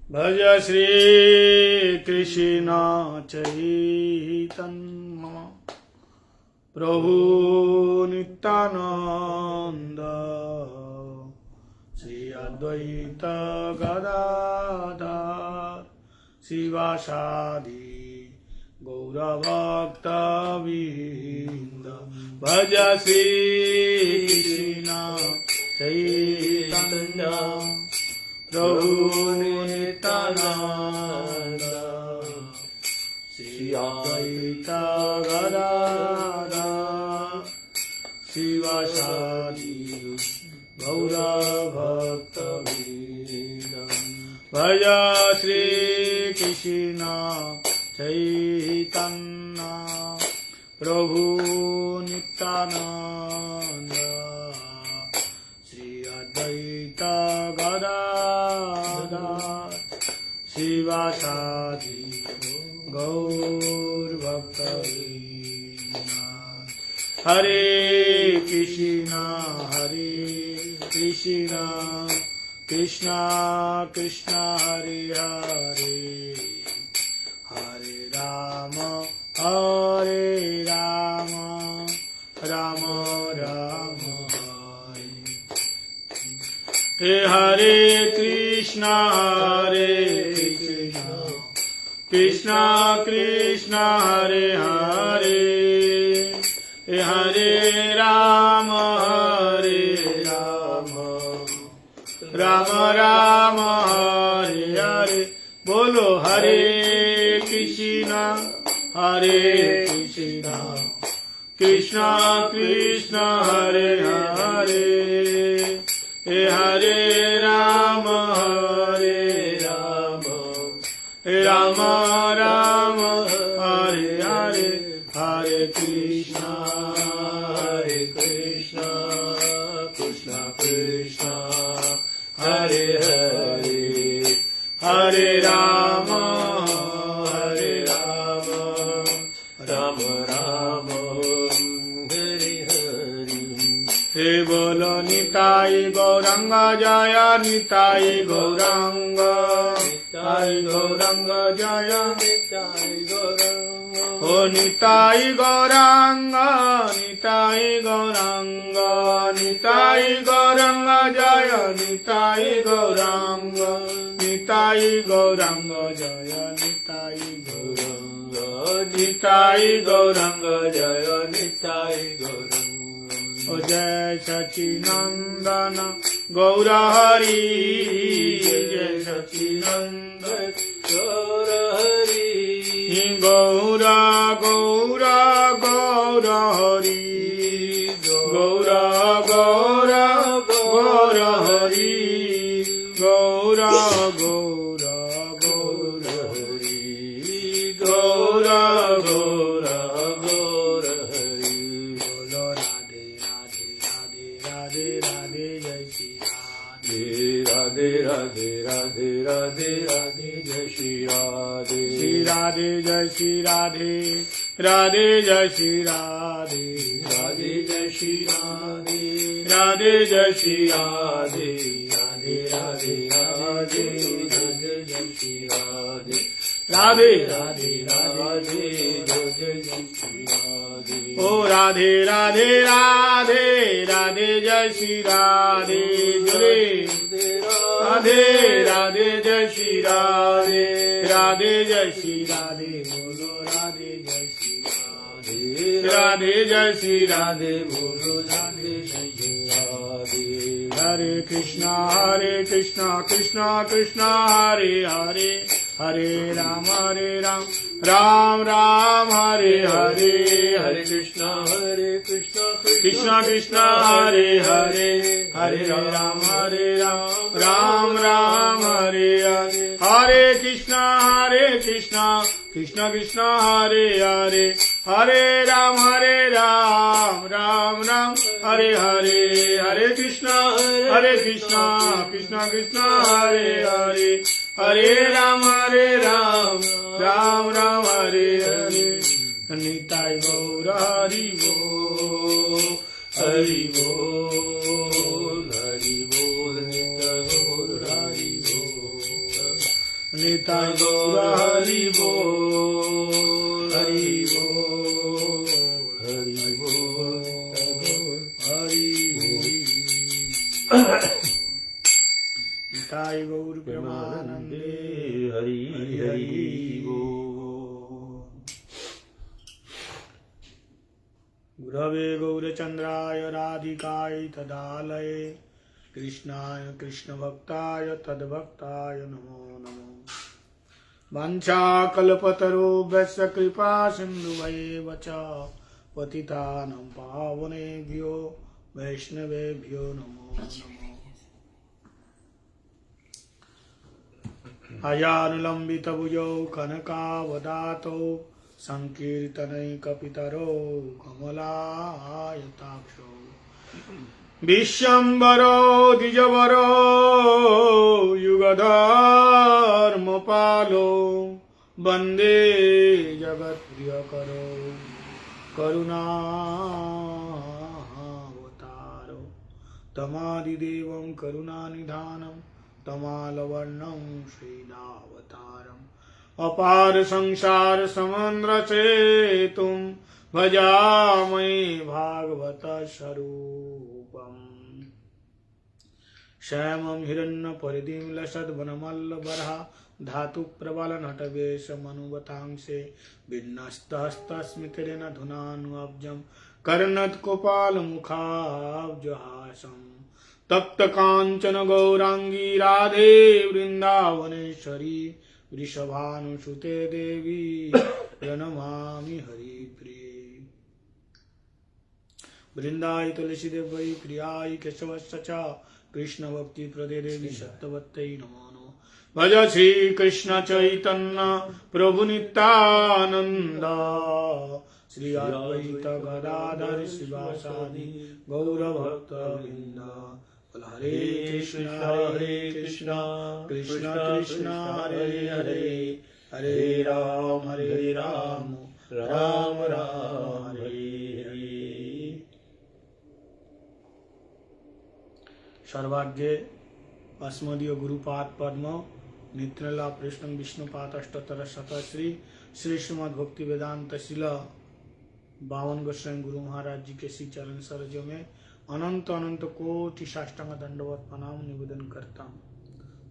भज श्री कृष्ण चैतन्य प्रभु नित्यानंद श्री अद्वैत गदाधर शिवासादि गौरभक्तवृंद भज श्री कृष्ण चैतन्य प्रभु नित्यानंद श्री अद्वैत गदाधर शिवासादि गौरभक्तवृंद भज श्री कृष्ण चैतन्य प्रभु नित्यानंद श्री अद्वैत गदाधर शिवासादि गौरभक्तवृंद हरे कृष्ण कृष्ण कृष्ण हरे हरे हरे राम राम राम हरे हरे कृष्ण कृष्ण कृष्ण हरे हरे हरे राम राम राम हरे हरे बोलो हरे कृष्ण कृष्ण कृष्ण हरे हरे हरे राम राम राम हरे हरे हरे कृष्ण कृष्ण कृष्ण हरे हरे हरे राम राम राम हरे हरे हे बोलो निताई गौरंग जय निताई गौरंग जय ओ निताई गौरंग जय निताई गौरंग जय निताई गौरंग जय निताई गौरंग ओ जय सचिनंदन गौर हरि जय सचिनंदन गौर हरि गौर हरि गौर हरि गौर हरि गौर हरि बोलो राधे राधे राधे राधे जय श्री राधे राधे राधे राधे राधे जय श्री राधे जय श्री राधे जय श्री राधे जय श्री राधे जय श्री राधे जय श्री राधे राधे जय श्री राधे ओ राधे राधे जय श्री राधे राधे जय श्री राधे जय श्री राधे बोलो राधे जय श्री राधे जय श्री राधे बोलो राधे जय श्री राधे हरे कृष्णा कृष्ण कृष्ण हरे हरे हरे राम राम राम हरे हरे हरे कृष्ण कृष्ण कृष्ण हरे हरे हरे राम राम राम हरे हरे हरे कृष्ण कृष्ण कृष्ण हरे हरे हरे राम राम राम हरे हरे हरे कृष्ण कृष्ण कृष्ण हरे हरे हरे राम राम राम हरे हरे निताय गौर हरि बोल निताय गौर हरि बोल निताय गौर हरि बोल हरि बोल हरि बोल हरि निताय गौर प्रेमानंदे हरि हरि बोल। गुरवे गौरचंद्राय राधिकाय तदालये कृष्णाय कृष्णभक्ताय तद्भक्ताय नमो नमो। वाञ्छाकल्पतरुभ्यश्च कृपा सिन्धुभैव च पतितानां पावनेभ्यो वैष्णवेभ्यो नमो नमः। अजानुलम्बितभुजौ कनकावदातौ संकीर्तनैकपितरो कमलायताक्षौ विश्वम्भरो द्विजवरो युगधर्मपालो वन्दे जगत्प्रियकरो करुणावतारो तमादिदेवं करुणानिधानं तमालवर्णं श्रीदावतारम् अपार संसार समुद्र सेतुं भजामहे भागवत स्वरूपम्। श्यामं हिरण्यपरिधिं लसद्वनमल्लबरहा धातु प्रबल नटवेश मनुवतांसे विन्यस्तहस्तस्मितेन धुनानुअब्जं कर्णत्कुपालमुखाब्जहासम् तप्त कांचन गौरांगी राधे वृंदावनेश्वरी वृषभानुसुते देवी प्रणमामि हरिप्रिये। वृंदाय तुलसीदेव वै प्रियाय केशवस्य च कृष्ण भक्ति प्रदे देवी सत्यवत्यै नमो नमः। भज श्री कृष्ण चैतन्य प्रभु नित्यानंद श्री अद्वैत गदाधर शिवासादि गौर भक्त वृंद। हरे कृष्ण कृष्ण कृष्ण हरे हरे हरे राम राम राम हरे हरे। सर्वाग्ये अस्मदीय गुरुपाद पद्म नित्यला कृष्ण विष्णुपाद अष्टोत्तर शत श्री श्रीमद् भक्ति वेदांत शिल 52 गोस्वामी गुरु महाराज जी के श्री चरण सरोज में अनंत अनंत कोटि साष्टांग दंडवत प्रणाम निवेदन करता हूँ।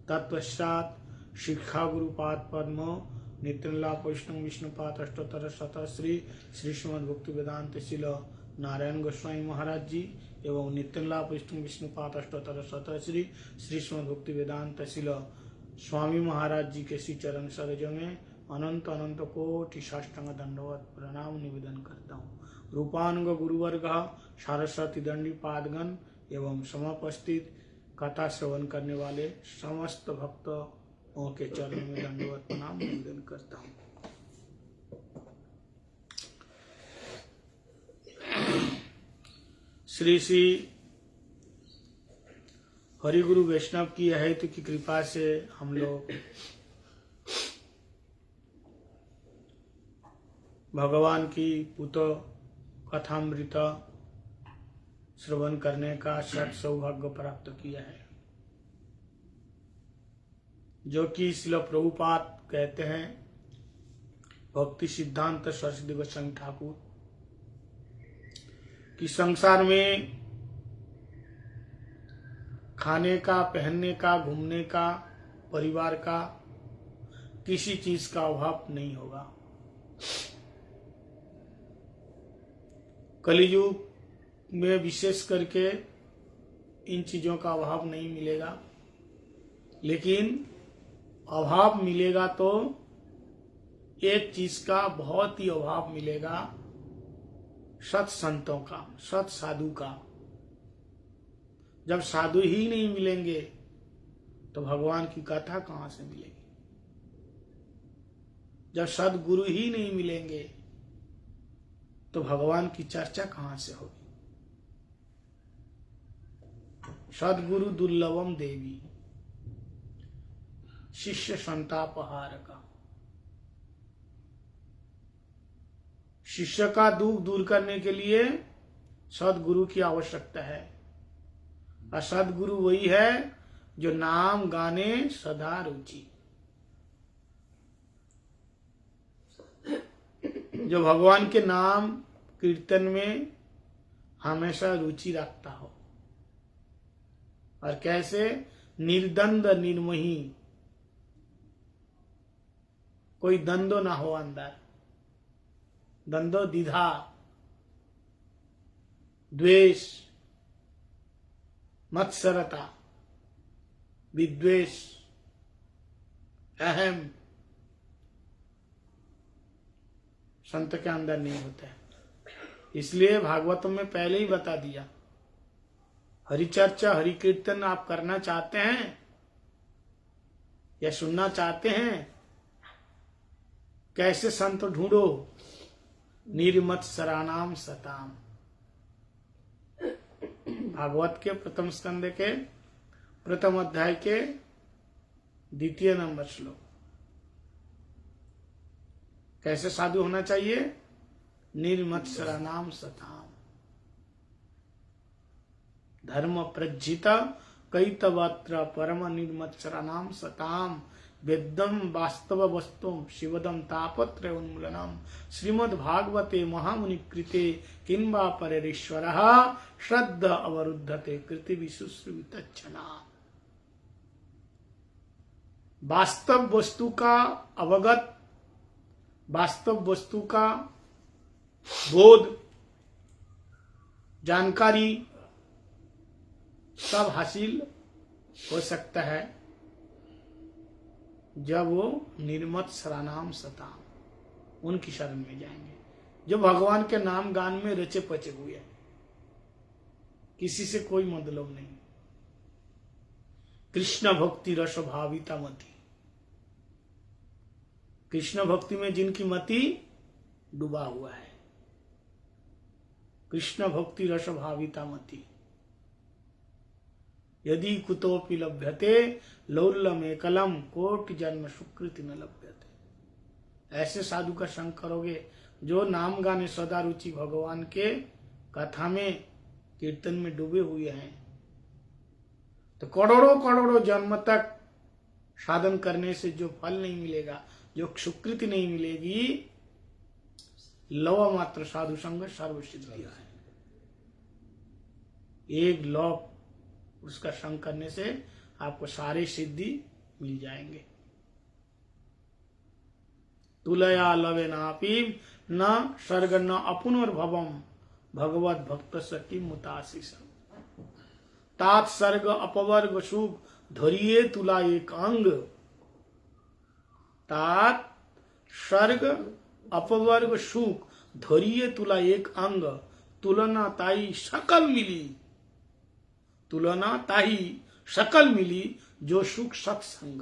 तत्पश्चात शिक्षा गुरुपाद पद्म नित्यला वैष्णव विष्णुपाद अष्टोत्तर शत श्री श्रीमद् भक्ति वेदांत शिल नारायण गोस्वामी महाराज जी एवं नित्यला वैष्णव विष्णुपाद अष्टोत्तर शत श्री श्रीमद् भक्ति वेदांत शिल स्वामी महाराज जी के श्री चरण सरोज में अनंत अनंत कोटि साष्टांग दंडवत प्रणाम निवेदन करता हूँ। रूपानुग गुरुवर्ग सारस्वती दंडी पादगण एवं समुपस्थित कथा श्रवण करने वाले समस्त भक्तों के चरणों में दंडवत प्रणाम निवेदन करता हूँ। श्री श्री हरिगुरु वैष्णव की अहेतु की कृपा से हम लोग भगवान की पुत कथामृत श्रवण करने का सत सौभाग्य प्राप्त किया है, जो कि श्रील प्रभुपाद कहते हैं भक्ति सिद्धांत सरस्वती गोस्वामी ठाकुर कि संसार में खाने का, पहनने का, घूमने का, परिवार का किसी चीज का अभाव नहीं होगा। कलियुग में विशेष करके इन चीजों का अभाव नहीं मिलेगा, लेकिन अभाव मिलेगा तो एक चीज का बहुत ही अभाव मिलेगा, सत संतों का, सत साधु का। जब साधु ही नहीं मिलेंगे तो भगवान की कथा कहां से मिलेगी? जब सदगुरु ही नहीं मिलेंगे तो भगवान की चर्चा कहां से होगी? सदगुरु दुर्लभम देवी शिष्य संतापहार का। शिष्य का दुख दूर करने के लिए सदगुरु की आवश्यकता है, और सदगुरु वही है जो नाम गाने सदा रुचि। जो भगवान के नाम कीर्तन में हमेशा रुचि रखता हो। और कैसे? निर्द्वंद निर्मोही, कोई द्वंद्व ना हो अंदर, द्वंद्व द्विधा, द्वेष, मत्सरता, विद्वेष, अहम संत के अंदर नहीं होता है। इसलिए भागवतम में पहले ही बता दिया, हरि चर्चा हरि कीर्तन आप करना चाहते हैं या सुनना चाहते हैं, कैसे संत ढूंढो? निर्मत्सराणाम सताम। भागवत के प्रथम स्कंद के प्रथम अध्याय के 2 नंबर श्लोक। कैसे साधु होना चाहिए? निर्मत्सराणाम सताम। धर्म प्रज्जित कैतवत्र परम निर्मत्सराणाम सताम वेदम वास्तव वस्तुम शिवदम तापत्रय उन्मूलनम श्रीमद् भागवते महामुनि कृते किंबा परेश्वरः श्रद्ध अवरुद्धते कृति विशुश्रुवितच्छना। वास्तव वस्तु का अवगत, वास्तव वस्तु का बोध, जानकारी सब हासिल हो सकता है जब वो निर्मत्सराणाम सताम, उनकी शरण में जाएंगे, जो भगवान के नाम गान में रचे पचे हुए हैं, किसी से कोई मतलब नहीं। कृष्ण भक्ति रस भाविता मति, कृष्ण भक्ति में जिनकी मति डूबा हुआ है, कृष्ण भक्ति रस भाविता मति। यदि कुतोपि लभ्यते लौल्लम एकलम कोटि जन्म सुकृति न लभ्यते। ऐसे साधु का संग करोगे जो नाम गाने सदा रुचि भगवान के कथा में कीर्तन में डूबे हुए हैं, तो करोड़ों करोड़ों जन्म तक साधन करने से जो फल नहीं मिलेगा, जो सुकृति नहीं मिलेगी, लव मात्र साधु संग सर्व सिद्धियां है। एक लव उसका संग करने से आपको सारे सिद्धि मिल जाएंगे। तुलया लवे नापी न सर्ग न अपुनर्भवम भगवत भक्त सकी मुताशीष तात सर्ग अपवर्ग सुख धरिए तुला एक अंग। तात सर्ग अपवर्ग सुख धरिए तुला एक अंग तुलना ताई सकल मिली, तुलना ताही सकल मिली जो सुख सत्संग।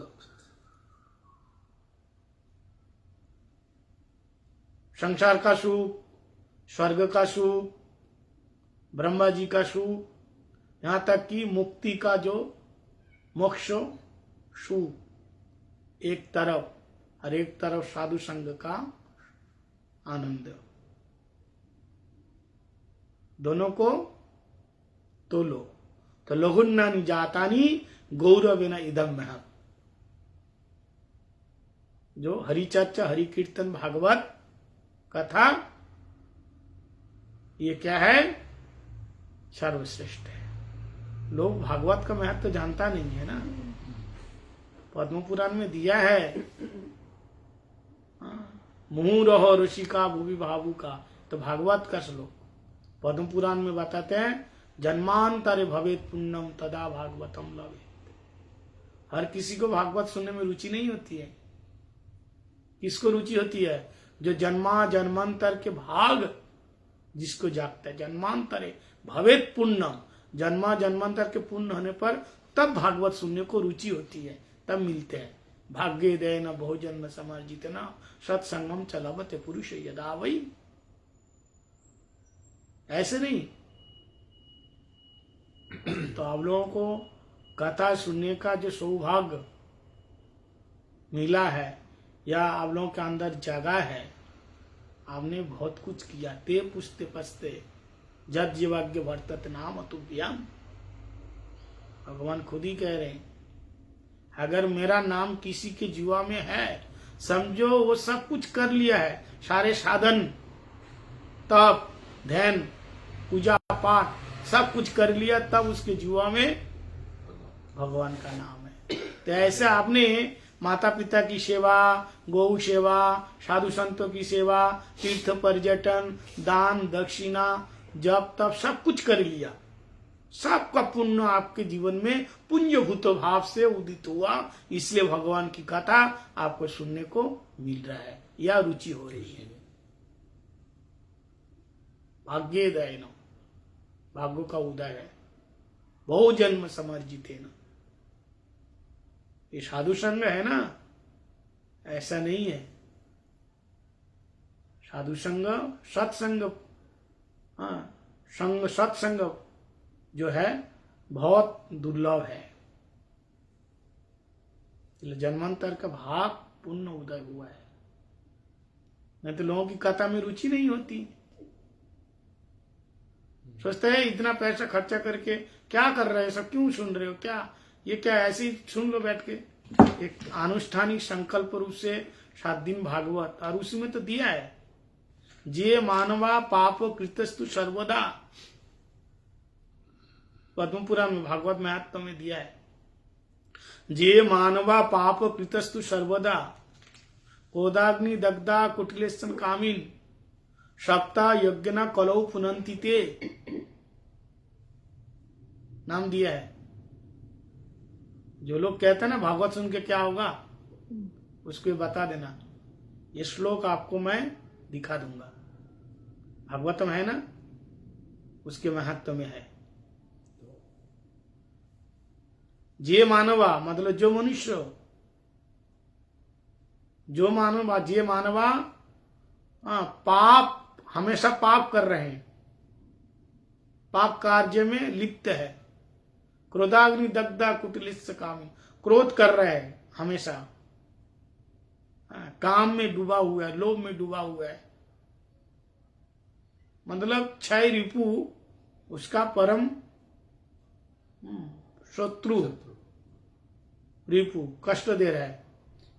संसार का सुख, स्वर्ग का सुख, ब्रह्मा जी का सुख, यहां तक कि मुक्ति का जो मोक्ष सुख एक तरफ, और एक तरफ साधु संग का आनंद, दोनों को तोलो तो लघुन्नानि जातानि गौरवेन इदम महत्। जो हरि चर्चा हरि कीर्तन भागवत कथा, ये क्या है? सर्वश्रेष्ठ है। लोग भागवत का महत्व जानता नहीं है ना। पद्म पुराण में दिया है, मुहु रहो ऋषि का भूवि भावु का, तो भागवत का श्लोक पद्म पुराण में बताते हैं, जन्मांतरे भवेत पुण्यम तदा भागवतम लवेत। हर किसी को भागवत सुनने में रुचि नहीं होती है। किसको रुचि होती है? जो जन्मा जन्मांतर के भाग जिसको जागता है। जन्मांतरे भवेत पुण्यम, जन्मा जन्मांतर के पुण्य होने पर तब भागवत सुनने को रुचि होती है, तब मिलते हैं। भाग्य दय न बहुजन्म समर्जित न सत्संगम चलावते पुरुष यदा वही। ऐसे नहीं। तो आप लोगों को कथा सुनने का जो सौभाग्य मिला है, या आप लोगों के अंदर जगह है, आपने बहुत कुछ किया। ते पुछते पछते जब जीवाग्य वर्तत नाम अतुभ्याम। भगवान खुद ही कह रहे हैं, अगर मेरा नाम किसी के जीवा में है समझो वो सब कुछ कर लिया है, सारे साधन, तप, ध्यान, पूजा पाठ सब कुछ कर लिया, तब उसके जुआ में भगवान का नाम है। तो ऐसे आपने माता पिता की सेवा, गौ सेवा, साधु संतों की सेवा, तीर्थ पर्यटन, दान दक्षिणा, जप तप सब कुछ कर लिया, सबका पुण्य आपके जीवन में पुण्यभूत भाव से उदित हुआ, इसलिए भगवान की कथा आपको सुनने को मिल रहा है या रुचि हो रही है। भाग्योदय न, भाग्य का उदय है, बहु जन्म समर्जिते न। ये साधु संग है ना, ऐसा नहीं है। साधु संग, सत्संग, हाँ, संग सत्संग जो है बहुत दुर्लभ है। जन्मांतर का भाग पुण्य उदय हुआ है, नहीं तो लोगों की कथा में रुचि नहीं होती। सोचते हैं इतना पैसा खर्चा करके क्या कर रहे हो, सब क्यों सुन रहे हो, क्या ये क्या ऐसे ही सुन लो बैठ के। एक अनुष्ठानिक संकल्प रूप से 7 दिन भागवत, और उसी में तो दिया है, जे मानवा पाप कृतस्तु सर्वदा, पद्म पुराण में भागवत महात्म्य में दिया है। जे मानवा पाप कृतस्तु सर्वदा, कोदाग्नि दग्धा कुटिलेशन कामिन, सप्ता यज्ञ न कलौ पुनंति ते, नाम दिया है। जो लोग कहते हैं ना भागवत सुन के क्या होगा, उसको बता देना, ये श्लोक आपको मैं दिखा दूंगा। भागवतम है ना, उसके महत्व में है। जे मानवा मतलब जो मनुष्य, जो मानवा, जे मानवा पाप, हमेशा पाप कर रहे हैं, पाप कार्य में लिप्त है, क्रोधाग्नि दग्धा कुटिलिस्स कामी, क्रोध कर रहे हैं हमेशा, काम में डूबा हुआ है, लोभ में डूबा हुआ है, मतलब क्षय रिपु उसका परम शत्रु रिपु कष्ट दे रहा है।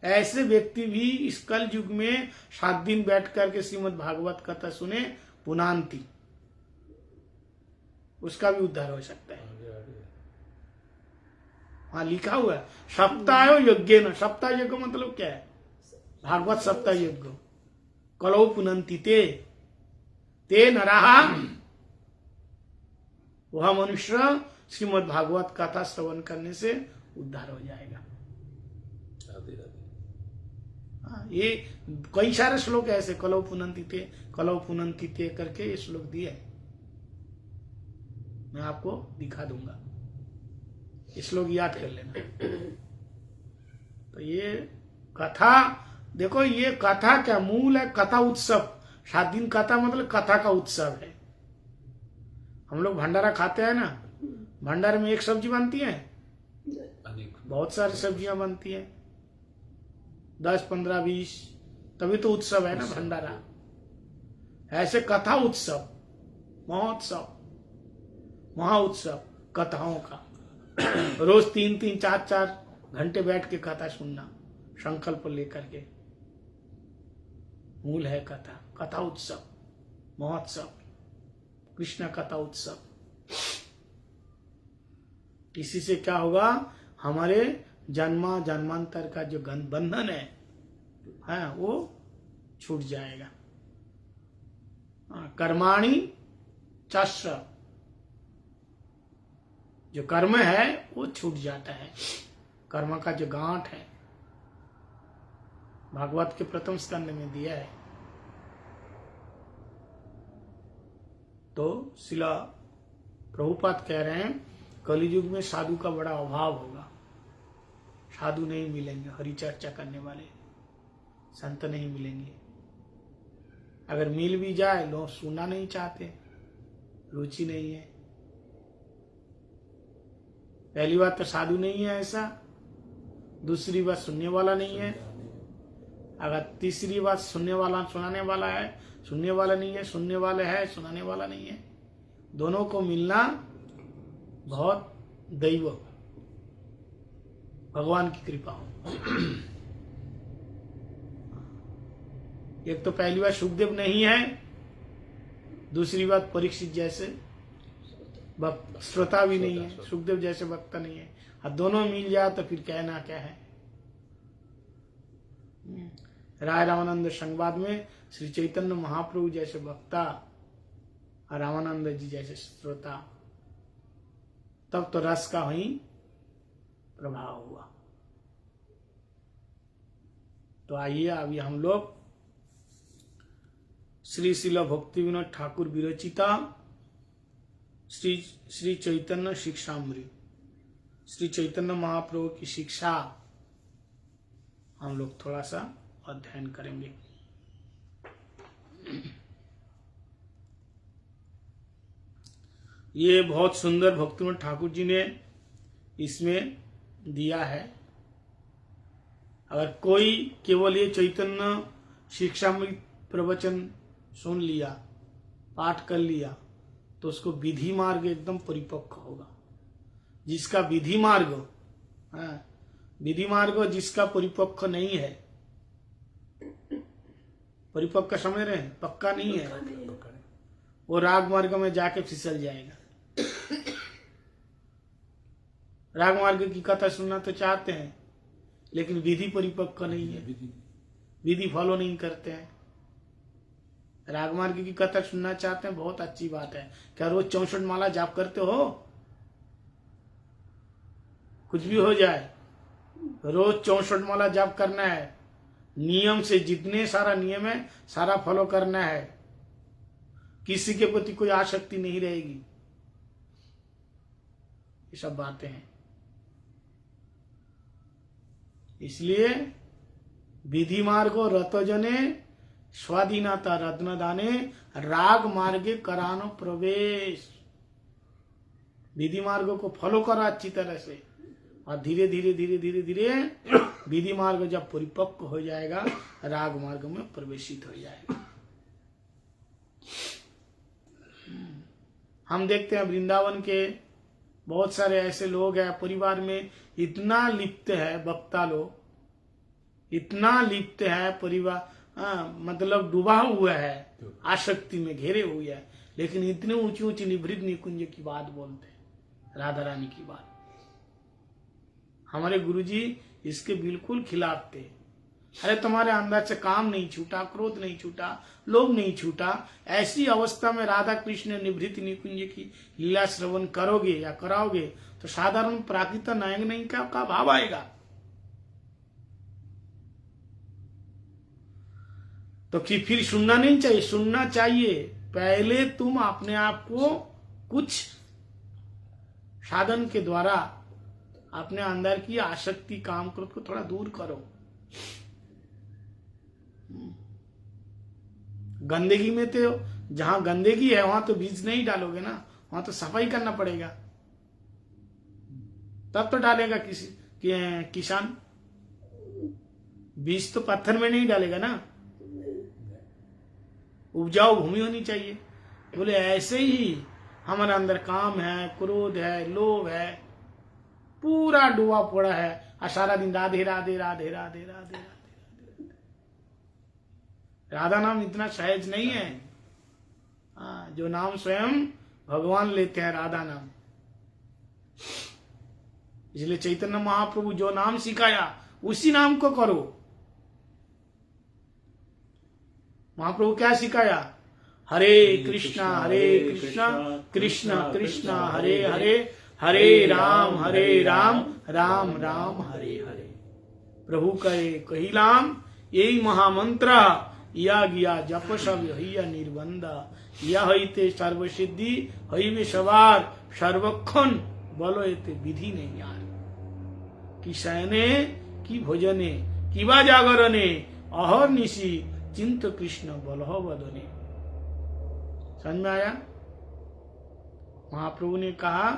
ऐसे व्यक्ति भी इस कल युग में 7 दिन बैठ करके श्रीमद् भागवत कथा सुने, पुनांति, उसका भी उद्धार हो सकता है। वहां लिखा हुआ है सप्ताह यज्ञ न, सप्ताह यज्ञ मतलब क्या है, भागवत सप्ताह यज्ञ, कलौ पुनंति ते नराहा, वह मनुष्य श्रीमद् भागवत कथा श्रवण करने से उद्धार हो जाएगा। ये कई सारे श्लोक ऐसे, कलौ पुनंति ते करके ये श्लोक दिए, मैं आपको दिखा दूंगा, ये श्लोक याद कर लेना। तो ये कथा देखो, ये कथा क्या मूल है, कथा उत्सव। 7 दिन कथा मतलब कथा का उत्सव है। हम लोग भंडारा खाते हैं ना, भंडारे में एक सब्जी बनती है, बहुत सारी सब्जियां बनती है, 10, 15, 20, तभी तो उत्सव है ना भंडारा। ऐसे कथा उत्सव, महोत्सव, महाउत्सव कथाओं का, रोज 3-3, 4-4 घंटे बैठ के कथा सुनना, संकल्प लेकर के, मूल है कथा, कथा उत्सव, महोत्सव, कृष्ण कथा उत्सव। इसी से क्या होगा, हमारे जन्मांतर का जो बंधन है वो छूट जाएगा। कर्माणि चस्य, जो कर्म है वो छूट जाता है, कर्म का जो गांठ है, भागवत के प्रथम स्कंद में दिया है। तो शिला प्रभुपाद कह रहे हैं कलियुग में साधु का बड़ा अभाव होगा, साधु नहीं मिलेंगे, हरि चर्चा करने वाले संत नहीं मिलेंगे। अगर मिल भी जाए लोग सुनना नहीं चाहते, रुचि नहीं है। पहली बात तो साधु नहीं है ऐसा, दूसरी बात सुनने वाला नहीं है, अगर तीसरी बात सुनने वाला सुनाने वाला है, सुनने वाला नहीं है, सुनने वाले है सुनाने वाला नहीं है, दोनों को मिलना बहुत दैव, भगवान की कृपा हो। एक तो पहली बात सुखदेव नहीं है, दूसरी बात परीक्षित जैसे श्रोता भी नहीं है, सुखदेव जैसे वक्ता नहीं है। और दोनों मिल जाए तो फिर कहना क्या है। राय रामानंद संवाद में श्री चैतन्य महाप्रभु जैसे वक्ता और रामानंद जी जैसे श्रोता, तब तो रस का ही प्रभाव हुआ। तो आइए अभी हम लोग श्री शिल भक्ति विनोद ठाकुर विरचिता श्री चैतन्य शिक्षामृत, श्री चैतन्य महाप्रभु की शिक्षा हम लोग थोड़ा सा अध्ययन करेंगे। ये बहुत सुंदर भक्ति विनोद ठाकुर जी ने इसमें दिया है। अगर कोई केवल ये चैतन्य शिक्षामृत प्रवचन सुन लिया, पाठ कर लिया, तो उसको विधि मार्ग एकदम परिपक्व होगा। जिसका विधि मार्ग जिसका परिपक्व नहीं है, परिपक्व समझ रहे हैं, पक्का नहीं है, वो राग मार्ग में जाके फिसल जाएगा। राग मार्ग की कथा सुनना तो चाहते हैं, लेकिन विधि परिपक्व नहीं है, विधि फॉलो नहीं करते हैं। राग मार्ग की कथा सुनना चाहते हैं, बहुत अच्छी बात है। क्या रोज 64 माला जाप करते हो? कुछ भी हो जाए, रोज 64 माला जाप करना है, नियम से, जितने सारा नियम है सारा फॉलो करना है, किसी के प्रति कोई आसक्ति नहीं रहेगी। ये सब बातें हैं। इसलिए विधि मार्गो रतजने स्वाधीनता रत्न दाने राग मार्गे करानो प्रवेश। विधि मार्गों को फॉलो करो अच्छी तरह से, और धीरे धीरे धीरे धीरे धीरे विधि मार्ग जब परिपक्व हो जाएगा, राग मार्ग में प्रवेशित हो जाएगा। हम देखते हैं वृंदावन के बहुत सारे ऐसे लोग हैं, परिवार में इतना लिप्त है, वक्ता लोग इतना लिप्त है, परिवार मतलब डूबा हुआ है, आसक्ति में घेरे हुए है, लेकिन इतने ऊंची ऊंची निभृत निकुंज की बात बोलते हैं, राधा रानी की बात। हमारे गुरुजी इसके बिल्कुल खिलाफ थे। अरे तुम्हारे अंदर से काम नहीं छूटा, क्रोध नहीं छूटा, लोभ नहीं छूटा, ऐसी अवस्था में राधा कृष्ण निभृत निकुंज की लीला श्रवण करोगे या कराओगे तो साधारण प्राकृत नायक नहीं का भाव आएगा। तो कि फिर सुनना नहीं चाहिए, सुनना चाहिए। पहले तुम अपने आप को कुछ साधन के द्वारा अपने अंदर की आसक्ति, काम क्रोध को थोड़ा दूर करो। गंदगी में तो जहां गंदगी है वहां तो बीज नहीं डालोगे ना, वहां तो सफाई करना पड़ेगा, तब तो डालेगा किसान। बीज तो पत्थर में नहीं डालेगा ना, उपजाऊ भूमि होनी चाहिए। बोले ऐसे ही हमारे अंदर काम है, क्रोध है, लोभ है, पूरा डूबा पड़ा है, और सारा दिन राधे राधे राधे राधे राधे राधे। राधा नाम इतना सहज नहीं है। जो नाम स्वयं भगवान लेते हैं, राधा नाम। इसलिए चैतन्य महाप्रभु जो नाम सिखाया उसी नाम को करो। महाप्रभु क्या सिखाया? हरे कृष्णा कृष्ण कृष्ण हरे हरे, हरे राम राम राम हरे हरे। प्रभु कहे कहिलाम यही महामंत्र, या गया जप सब यही निर्बंध। यह हईते सर्वसिद्धि हईवे सवार, सर्वक्षण बोलो एते विधि नहीं यार। कि शयने कि भोजने कि बा जागरणे, अहर निशि चिंत कृष्ण बलह वदने। समझ में आया? महाप्रभु ने कहा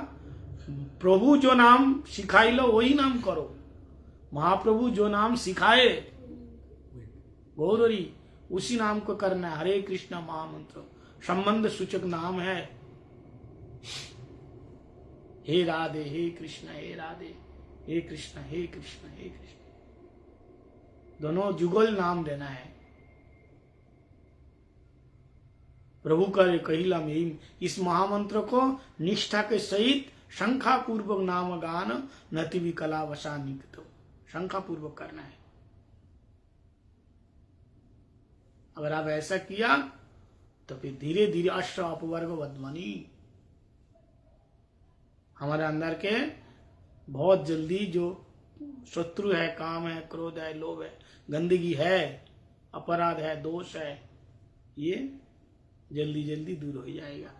प्रभु जो नाम सिखाई लो वही नाम करो। महाप्रभु जो नाम सिखाए गौरी उसी नाम को करना है। हरे कृष्णा महामंत्र संबंध सूचक नाम है। हे राधे हे कृष्ण, हे राधे हे कृष्ण, हे कृष्ण हे कृष्ण, दोनों जुगल नाम देना है। प्रभु करे कहिलम यही, इस महामंत्र को निष्ठा के सहित शंखा पूर्वक नाम गान नति विकला वसा निकट, शंखा पूर्वक करना है। अगर आप ऐसा किया तो फिर धीरे धीरे अष्ट अपवर्ग वध्वनि, हमारे अंदर के बहुत जल्दी जो शत्रु है, काम है, क्रोध है, लोभ है, गंदगी है, अपराध है, दोष है, ये जल्दी जल्दी दूर हो जाएगा।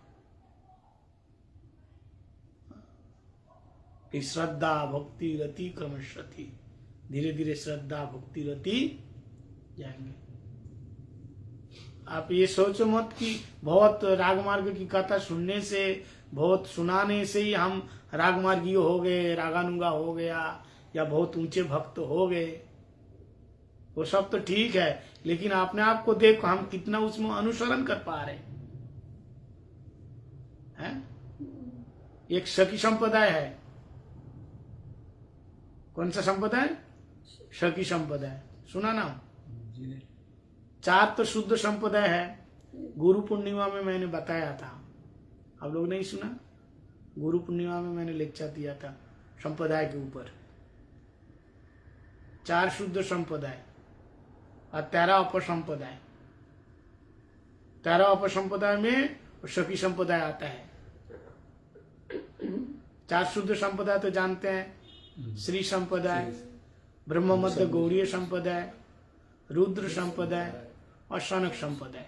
कि श्रद्धा भक्ति रति क्रमशति, धीरे धीरे श्रद्धा भक्ति रति जाएंगे। आप ये सोचो मत कि बहुत रागमार्ग की कथा सुनने से, बहुत सुनाने से ही हम रागमार्गी हो गए, रागानुगा हो गया, या बहुत ऊंचे भक्त हो गए। वो सब तो ठीक है, लेकिन अपने आप को देखो हम कितना उसमें अनुसरण कर पा रहे हैं। एक सखी संप्रदाय है। कौन सा संप्रदाय? सखी संप्रदाय, सुना ना? 4 तो शुद्ध संप्रदाय है। गुरु पूर्णिमा में मैंने बताया था, आप लोग नहीं सुना? गुरु पूर्णिमा में मैंने लेक्चर दिया था संप्रदाय के ऊपर। 4 शुद्ध संप्रदाय और 13 अपसंप्रदाय। 13 अपसंप्रदाय में सखी संप्रदाय आता है। 4 शुद्ध संप्रदाय तो जानते हैं, श्री संप्रदाय, ब्रह्म मध्य गौड़ीय संप्रदाय, रुद्र संप्रदाय और शनक संप्रदाय।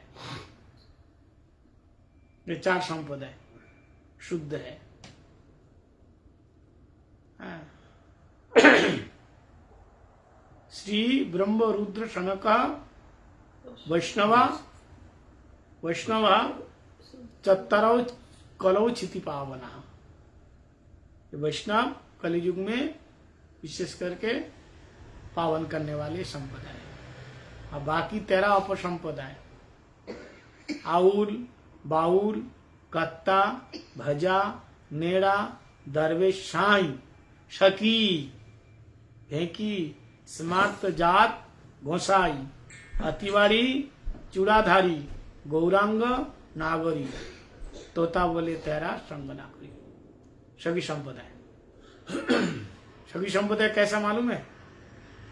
ये 4 संप्रदाय शुद्ध है। श्री ब्रह्म रुद्र शनक वैष्णव चतरौ कलौ क्षिति पावना। वैष्णव कलियुग में विशेष करके पावन करने वाले संप्रदाय। अब बाकी 13 अपसंप्रदाय, आउल, बाउल, कत्ता, भजा, नेड़ा, दरवेश, साई, शकी, भेंकी, स्मार्त जात, घोसाई, अतिवारी, चूड़ाधारी, गौरांग, नागरी, तोता बोले 13 संग नागरी। सभी संप्रदाय। सभी संप्रदाय कैसा मालूम है?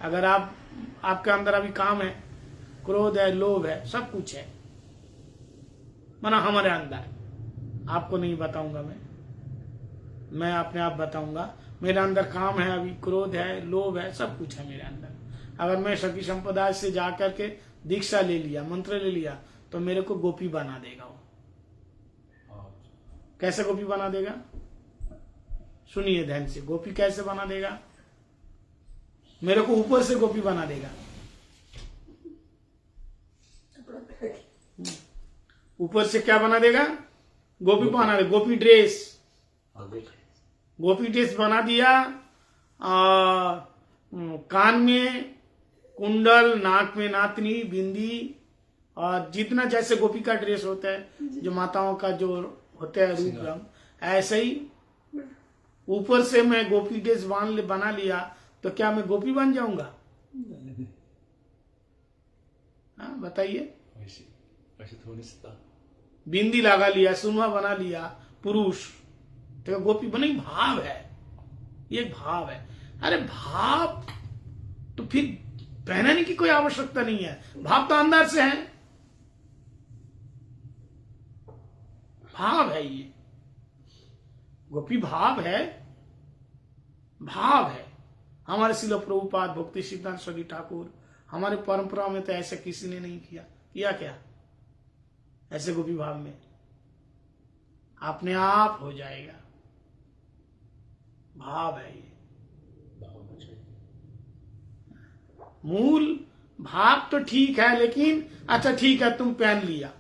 अगर आपके अंदर अभी काम है, क्रोध है, लोभ है, सब कुछ है, माना हमारे अंदर, आपको नहीं बताऊंगा मैं अपने आप बताऊंगा। मेरे अंदर काम है, अभी क्रोध है, लोभ है, सब कुछ है मेरे अंदर। अगर मैं सखी संप्रदाय से जाकर के दीक्षा ले लिया, मंत्र ले लिया, तो मेरे को गोपी बना देगा वो। कैसे गोपी बना देगा? सुनिए ध्यान से। गोपी कैसे बना देगा? मेरे को ऊपर से गोपी बना देगा। ऊपर से क्या बना देगा? गोपी बना दे, गोपी ड्रेस। गोपी ड्रेस बना दिया, कान में कुंडल, नाक में नातनी, बिंदी, और जितना जैसे गोपी का ड्रेस होता है, जो माताओं का जो होता है रूप रंग, ऐसे ही ऊपर से मैं गोपी ड्रेस बना लिया, तो क्या मैं गोपी बन जाऊंगा? हाँ बताइए। वैसे थोड़ी सा बिंदी लगा लिया, सुनमा बना लिया, पुरुष, तो गोपी बनी। भाव है, ये भाव है। अरे भाव तो फिर पहनाने की कोई आवश्यकता नहीं है, भाव तो अंदर से है। भाव है, ये गोपी भाव है, भाव है। हमारे श्रील प्रभुपाद भक्ति सिद्धांत सरस्वती ठाकुर, हमारे परंपरा में तो ऐसा किसी ने नहीं किया क्या? ऐसे गोपी भाव में अपने आप हो जाएगा। भाव है ये, मूल भाव तो ठीक है, लेकिन अच्छा ठीक है तुम पहन लिया,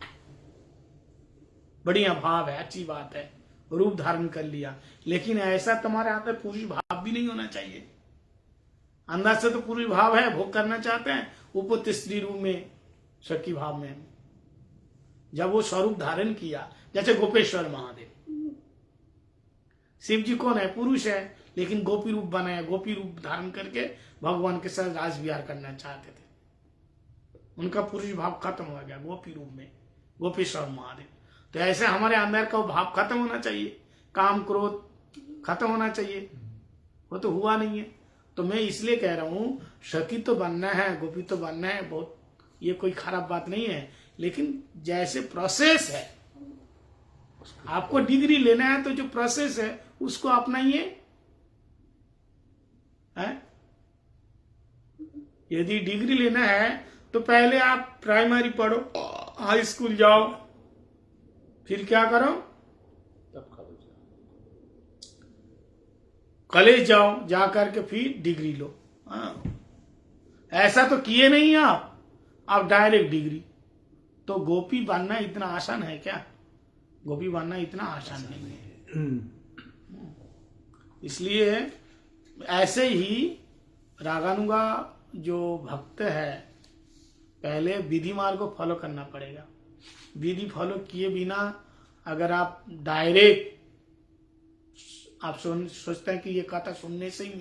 बढ़िया भाव है, अच्छी बात है, रूप धारण कर लिया, लेकिन ऐसा तुम्हारे अंदर पुरुष भाव भी नहीं होना चाहिए। अंदर से तो पुरुष भाव है, भोग करना चाहते हैं, ऊपर स्त्री रूप में, सखी भाव में। जब वो स्वरूप धारण किया, जैसे गोपेश्वर महादेव, शिव जी कौन है? पुरुष है, लेकिन गोपी रूप बनाया, गोपी रूप धारण करके भगवान के साथ राज विहार करना चाहते थे। उनका पुरुष भाव खत्म हो गया गोपी रूप में, गोपेश्वर महादेव। तो ऐसे हमारे अंदर का वो भाव खत्म होना चाहिए, काम क्रोध खत्म होना चाहिए। वो तो हुआ नहीं है। तो मैं इसलिए कह रहा हूं, सखी तो बनना है, गोपी तो बनना है, बहुत ये कोई खराब बात नहीं है, लेकिन जैसे प्रोसेस है, आपको डिग्री लेना है तो जो प्रोसेस है उसको अपनाइए। है? यदि डिग्री लेना है तो पहले आप प्राइमरी पढ़ो, हाई स्कूल जाओ, फिर क्या करो, तब कॉलेज जाओ। कॉलेज जाओ, जा करके फिर डिग्री लो। हाँ, ऐसा तो किए नहीं आप डायरेक्ट डिग्री। तो गोपी बनना इतना आसान है क्या? गोपी बनना इतना आसान नहीं है। इसलिए ऐसे ही रागानुगा जो भक्त है, पहले विधि मार्ग को फॉलो करना पड़ेगा। विधि फॉलो किए बिना अगर आप डायरेक्ट आप सोचते हैं कि ये कथा सुनने से ही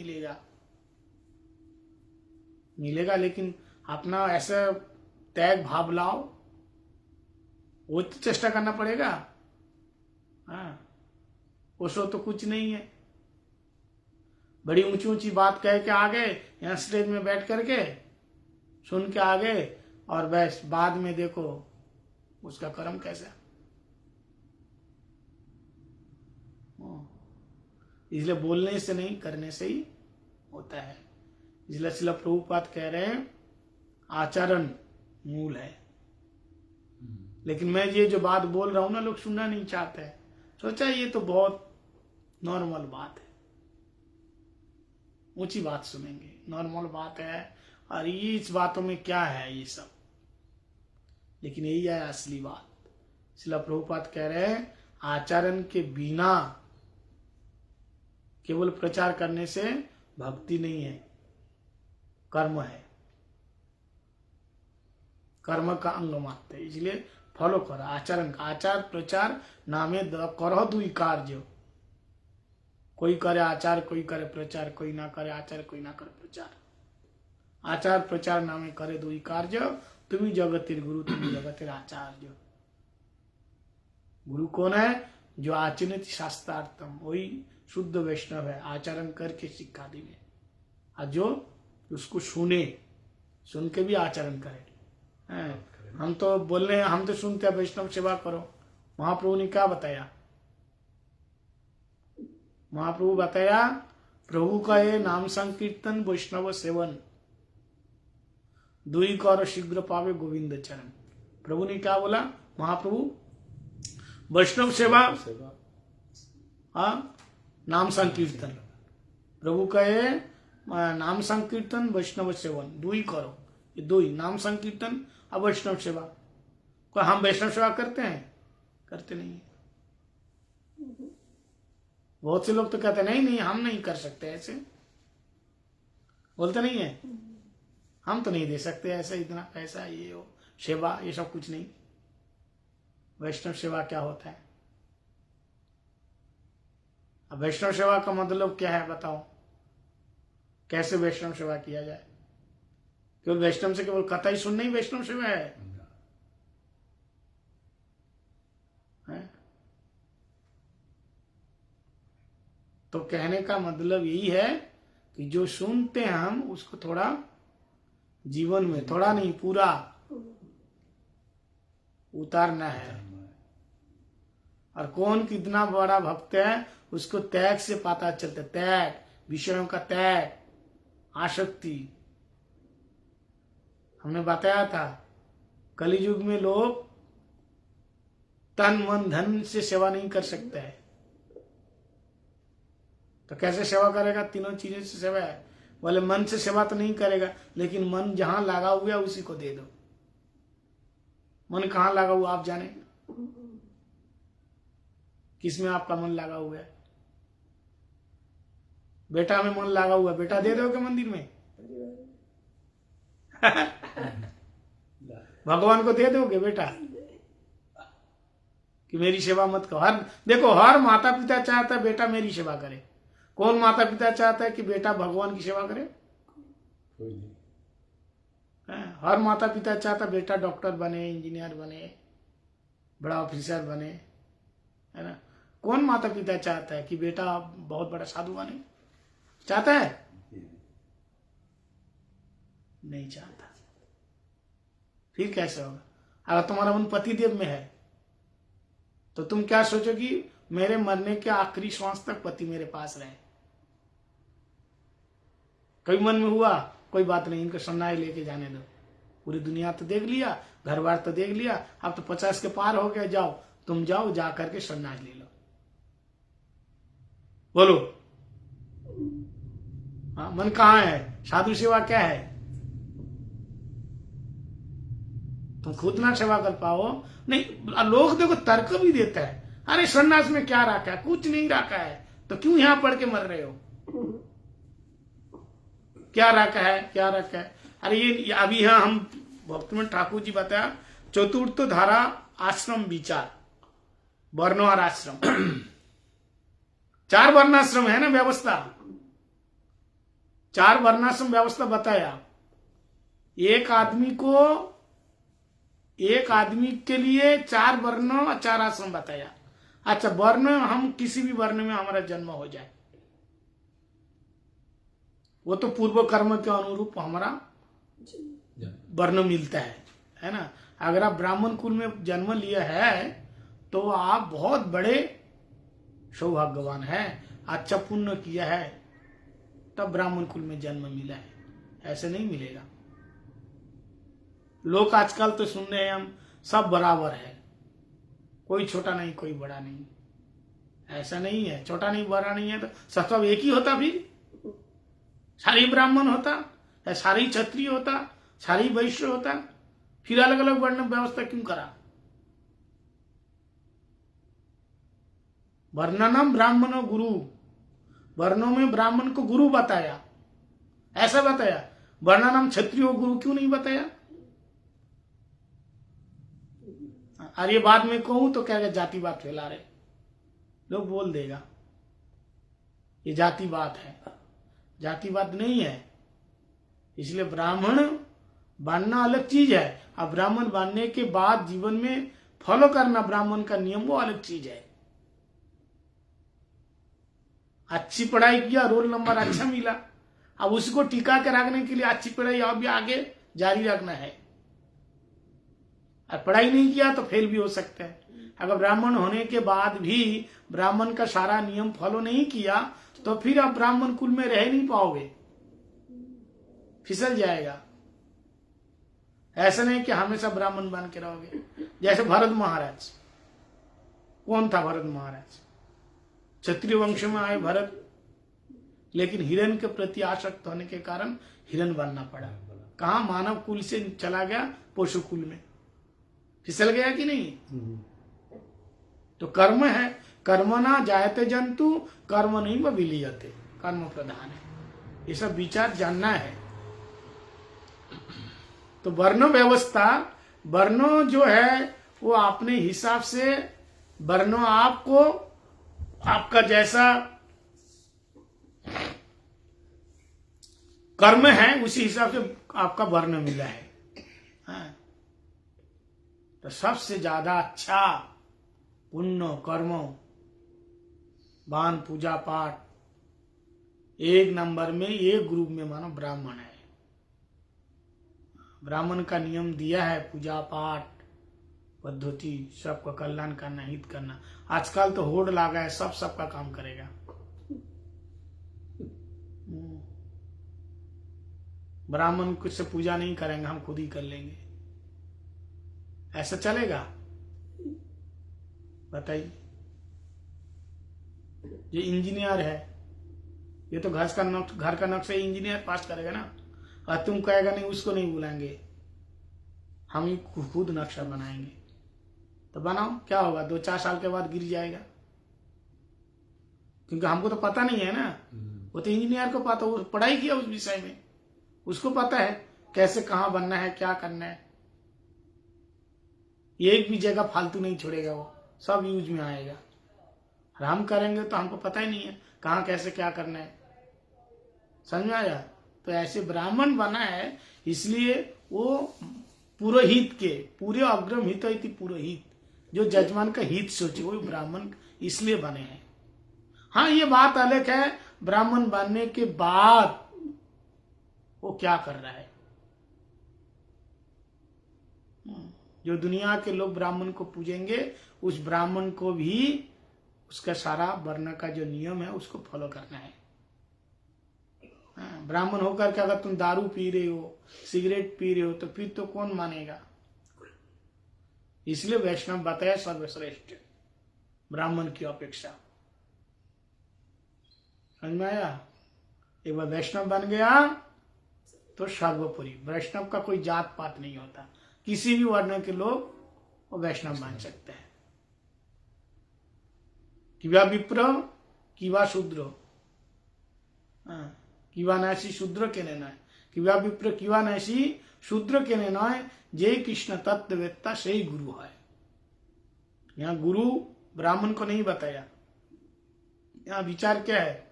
मिलेगा, लेकिन अपना ऐसा त्याग भाव लाओ, वो तो चेष्टा करना पड़ेगा। हाँ, उसो तो कुछ नहीं है। बड़ी ऊंची ऊंची बात कह के आ गए, यहाँ स्टेज में बैठ करके सुन के आ गए, और बस बाद में देखो उसका कर्म कैसा। इसलिए बोलने से नहीं, करने से ही होता है। इसलिए श्रील प्रभुपाद कह रहे हैं आचरण मूल है। लेकिन मैं ये जो बात बोल रहा हूं ना, लोग सुनना नहीं चाहते हैं। सोचा ये तो बहुत नॉर्मल बात है, ऊंची बात सुनेंगे, नॉर्मल बात है, और ये इस बातों में क्या है ये सब। लेकिन यही है असली बात। श्रील प्रभुपाद कह रहे हैं आचरण के बिना केवल प्रचार करने से भक्ति नहीं है, कर्म है, कर्म का अंग मात्र है। इसलिए फॉलो करो आचरण का। आचार प्रचार नामे करो दुई कार्य। कोई करे आचार, कोई करे प्रचार, कोई ना करे आचार, कोई ना करे प्रचार। आचार प्रचार नामे करे दुई कार्य, तुम्ही जगतेर गुरु, तुम्ही जगतेर आचार्य। गुरु कौन है? जो आचरित शास्त्रार्थम, वही शुद्ध वैष्णव है, आचरण करके शिक्षा दी है। और जो उसको सुन के भी आचरण करे। हम तो बोलने, हम तो सुनते हैं वैष्णव सेवा करो। महाप्रभु ने क्या बताया? महाप्रभु बताया प्रभु का ये नाम संकीर्तन वैष्णव सेवन, दुई कर शीघ्र पावे गोविंद चरण। प्रभु ने क्या बोला? महाप्रभु वैष्णव सेवा, हाँ, नाम संकीर्तन। प्रभु का ये नाम संकीर्तन वैष्णव सेवन, दुई करो। ये दो ही, नाम संकीर्तन और वैष्णव सेवा। कोई हम वैष्णव सेवा करते हैं? करते नहीं है। बहुत से लोग तो कहते नहीं हम नहीं कर सकते, ऐसे बोलते नहीं है, हम तो नहीं दे सकते ऐसे इतना पैसा, ये हो सेवा, ये सब कुछ नहीं। वैष्णव सेवा क्या होता है? अब वैष्णव सेवा का मतलब क्या है बताओ? कैसे वैष्णव सेवा किया जाए? केवल वैष्णव से केवल कथा ही सुनना ही वैष्णव सेवा है? तो कहने का मतलब यही है कि जो सुनते हैं हम, उसको थोड़ा जीवन में, थोड़ा नहीं पूरा उतारना है। और कौन कितना बड़ा भक्त है उसको त्याग से पता चलता है। त्याग, विषयों का त्याग, आसक्ति। हमने बताया था कलियुग में लोग तन मन धन से सेवा नहीं कर सकते हैं। तो कैसे सेवा करेगा? तीनों चीजें से सेवा है। बोले मन से सेवा तो नहीं करेगा, लेकिन मन जहां लगा हुआ है उसी को दे दो। मन कहां लगा हुआ आप जाने? किसमें आपका मन लगा हुआ है? बेटा में मन लगा हुआ है, बेटा दे दोगे मंदिर में? भगवान को दे दोगे बेटा कि मेरी सेवा मत करो? देखो, हर माता पिता चाहता है बेटा मेरी सेवा करे। कौन माता पिता चाहता है कि बेटा भगवान की सेवा करे? कोई नहीं। हर माता पिता चाहता बेटा डॉक्टर बने, इंजीनियर बने, बड़ा ऑफिसर बने, है ना। कौन माता पिता चाहता है कि बेटा बहुत बड़ा साधु बने? चाहता है? नहीं चाहता। फिर कैसे होगा? अगर तुम्हारा मन पतिदेव में है तो तुम क्या सोचोगी? मेरे मरने के आखिरी श्वास तक पति मेरे पास रहे। कभी मन में हुआ कोई बात नहीं, इनको सन्नाई लेके जाने दो, पूरी दुनिया तो देख लिया, घर बार तो देख लिया, अब तो 50 के पार हो गए, जाओ तुम जाओ, जा करके सन्यास ले लो। बोलो, हाँ, मन कहाँ है? साधु सेवा क्या है? तुम खुद ना सेवा कर पाओ। नहीं, लोग देखो तर्क भी देता है, अरे सन्यास में क्या रखा है? कुछ नहीं रखा है, तो क्यों यहां पढ़ के मर रहे हो? क्या रखा है? क्या रखा है? अरे ये अभी यहां हम भक्तिमंत ठाकुर जी बताया, चतुर्थ धारा आश्रम विचार, वर्ण और आश्रम 4 वर्णाश्रम है ना व्यवस्था, 4 वर्णाश्रम व्यवस्था बताया। एक आदमी के लिए 4 वर्ण और 4 आश्रम बताया। अच्छा, वर्ण, हम किसी भी वर्ण में हमारा जन्म हो जाए, वो तो पूर्व कर्म के अनुरूप हमारा वर्ण मिलता है ना। अगर आप ब्राह्मण कुल में जन्म लिया है तो आप बहुत बड़े सौभाग्यवान हैं, अच्छा पुण्य किया है, तब ब्राह्मण कुल में जन्म मिला है, ऐसे नहीं मिलेगा। लोग आजकल तो सुन रहे हैं हम सब बराबर है, कोई छोटा नहीं कोई बड़ा नहीं। ऐसा नहीं है, छोटा नहीं बड़ा नहीं है तो सब एक ही होता, फिर सारी ब्राह्मण होता, या सारी क्षत्रिय होता, सारी वैश्य होता, फिर अलग अलग वर्ण व्यवस्था क्यों करा? वर्णनम ब्राह्मणो गुरु, वर्णों में ब्राह्मण को गुरु बताया, ऐसा बताया। वर्णनम क्षत्रियो गुरु क्यों नहीं बताया? और ये बाद में कहूं तो क्या जातिवाद फैला रहे, लोग बोल देगा ये जातिवाद है। जातिवाद नहीं है। इसलिए ब्राह्मण बनना अलग चीज है, अब ब्राह्मण बनने के बाद जीवन में फॉलो करना ब्राह्मण का नियम, वो अलग चीज है। अच्छी पढ़ाई किया, रोल नंबर अच्छा मिला, अब उसको टिका के रखने के लिए अच्छी पढ़ाई अब भी आगे जारी रखना है। और पढ़ाई नहीं किया तो फेल भी हो सकता है। अगर ब्राह्मण होने के बाद भी ब्राह्मण का सारा नियम फॉलो नहीं किया तो फिर आप ब्राह्मण कुल में रह नहीं पाओगे, फिसल जाएगा। ऐसा नहीं कि हमेशा ब्राह्मण बन के रहोगे। जैसे भरत महाराज, कौन था भरत महाराज? क्षत्रिय वंश में आए भरत, लेकिन हिरण के प्रति आसक्त होने के कारण हिरण बनना पड़ा। कहा? मानव कुल से चला गया पशु कुल में, फिसल गया कि नहीं? तो कर्म है, कर्मणा जायते जंतु कर्म नहीं व विलीयते, कर्म प्रधान है। ये सब विचार जानना है। तो वर्ण व्यवस्था, वर्ण जो है वो अपने हिसाब से, वर्ण आपको आपका जैसा कर्म है उसी हिसाब से आपका वर्ण मिला है। हाँ। तो सबसे ज्यादा अच्छा पुण्य कर्म, दान पूजा पाठ, एक नंबर में एक ग्रुप में मानो ब्राह्मण है। ब्राह्मण का नियम दिया है, पूजा पाठ पद्धति, सबका कल्याण करना, हित करना। आजकल तो होड़ लागा है, सबका काम करेगा। ब्राह्मण कुछ से पूजा नहीं करेंगे, हम खुद ही कर लेंगे, ऐसा चलेगा? बताइए। ये इंजीनियर है, ये तो घर का नक्शा इंजीनियर पास करेगा ना, और तुम कहेगा नहीं उसको नहीं बुलाएंगे, हम ही खुद नक्शा बनाएंगे। तो बनाओ, क्या होगा? 2-4 साल के बाद गिर जाएगा, क्योंकि हमको तो पता नहीं है ना। वो तो इंजीनियर को पता, वो पढ़ाई किया उस विषय में, उसको पता है कैसे कहाँ बनना है, क्या करना है। एक भी जगह फालतू नहीं छोड़ेगा, वो सब यूज में आएगा। और हम करेंगे तो हमको पता ही नहीं है कहाँ कैसे क्या करना है, समझ में आया? तो ऐसे ब्राह्मण बना है, इसलिए वो पुरोहित के, पूरे अग्रम हित पुरोहित, जो जजमान का हित सोचे, वही ब्राह्मण इसलिए बने हैं। हाँ, ये बात अलग है ब्राह्मण बनने के बाद वो क्या कर रहा है। जो दुनिया के लोग ब्राह्मण को पूजेंगे, उस ब्राह्मण को भी उसका सारा वर्ण का जो नियम है उसको फॉलो करना है। ब्राह्मण होकर के अगर तुम दारू पी रहे हो, सिगरेट पी रहे हो, तो फिर तो कौन मानेगा। इसलिए वैष्णव बताया सर्वश्रेष्ठ ब्राह्मण की अपेक्षा। समझ में आया। एक बार वैष्णव बन गया तो सर्वोपरि। वैष्णव का कोई जात पात नहीं होता, किसी भी वर्ण के लोग वो वैष्णव बन सकते हैं। किवा विप्र किवा शूद्र, किवा नासी शूद्र के नय, किवा विप्र किवा नासी शूद्र के नय, जय कृष्ण तत्ववेत्ता से ही गुरु है। यहाँ गुरु ब्राह्मण को नहीं बताया, यहाँ विचार क्या है,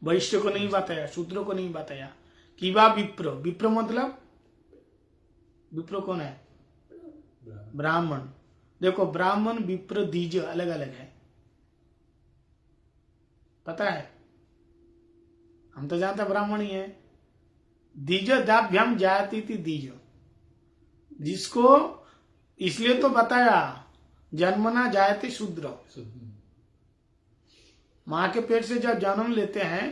वैश्य को नहीं बताया, शूद्र को नहीं बताया। किवा विप्र, विप्र मतलब विप्र कौन है, ब्राह्मण। देखो ब्राह्मण विप्र द्विज अलग अलग है, पता है, हम तो जानते ब्राह्मण ही है। द्विज दाभ्याम जायती थी द्विज, जिसको इसलिए तो बताया जन्मना जायते शूद्र। मां के पेट से जब जन्म लेते हैं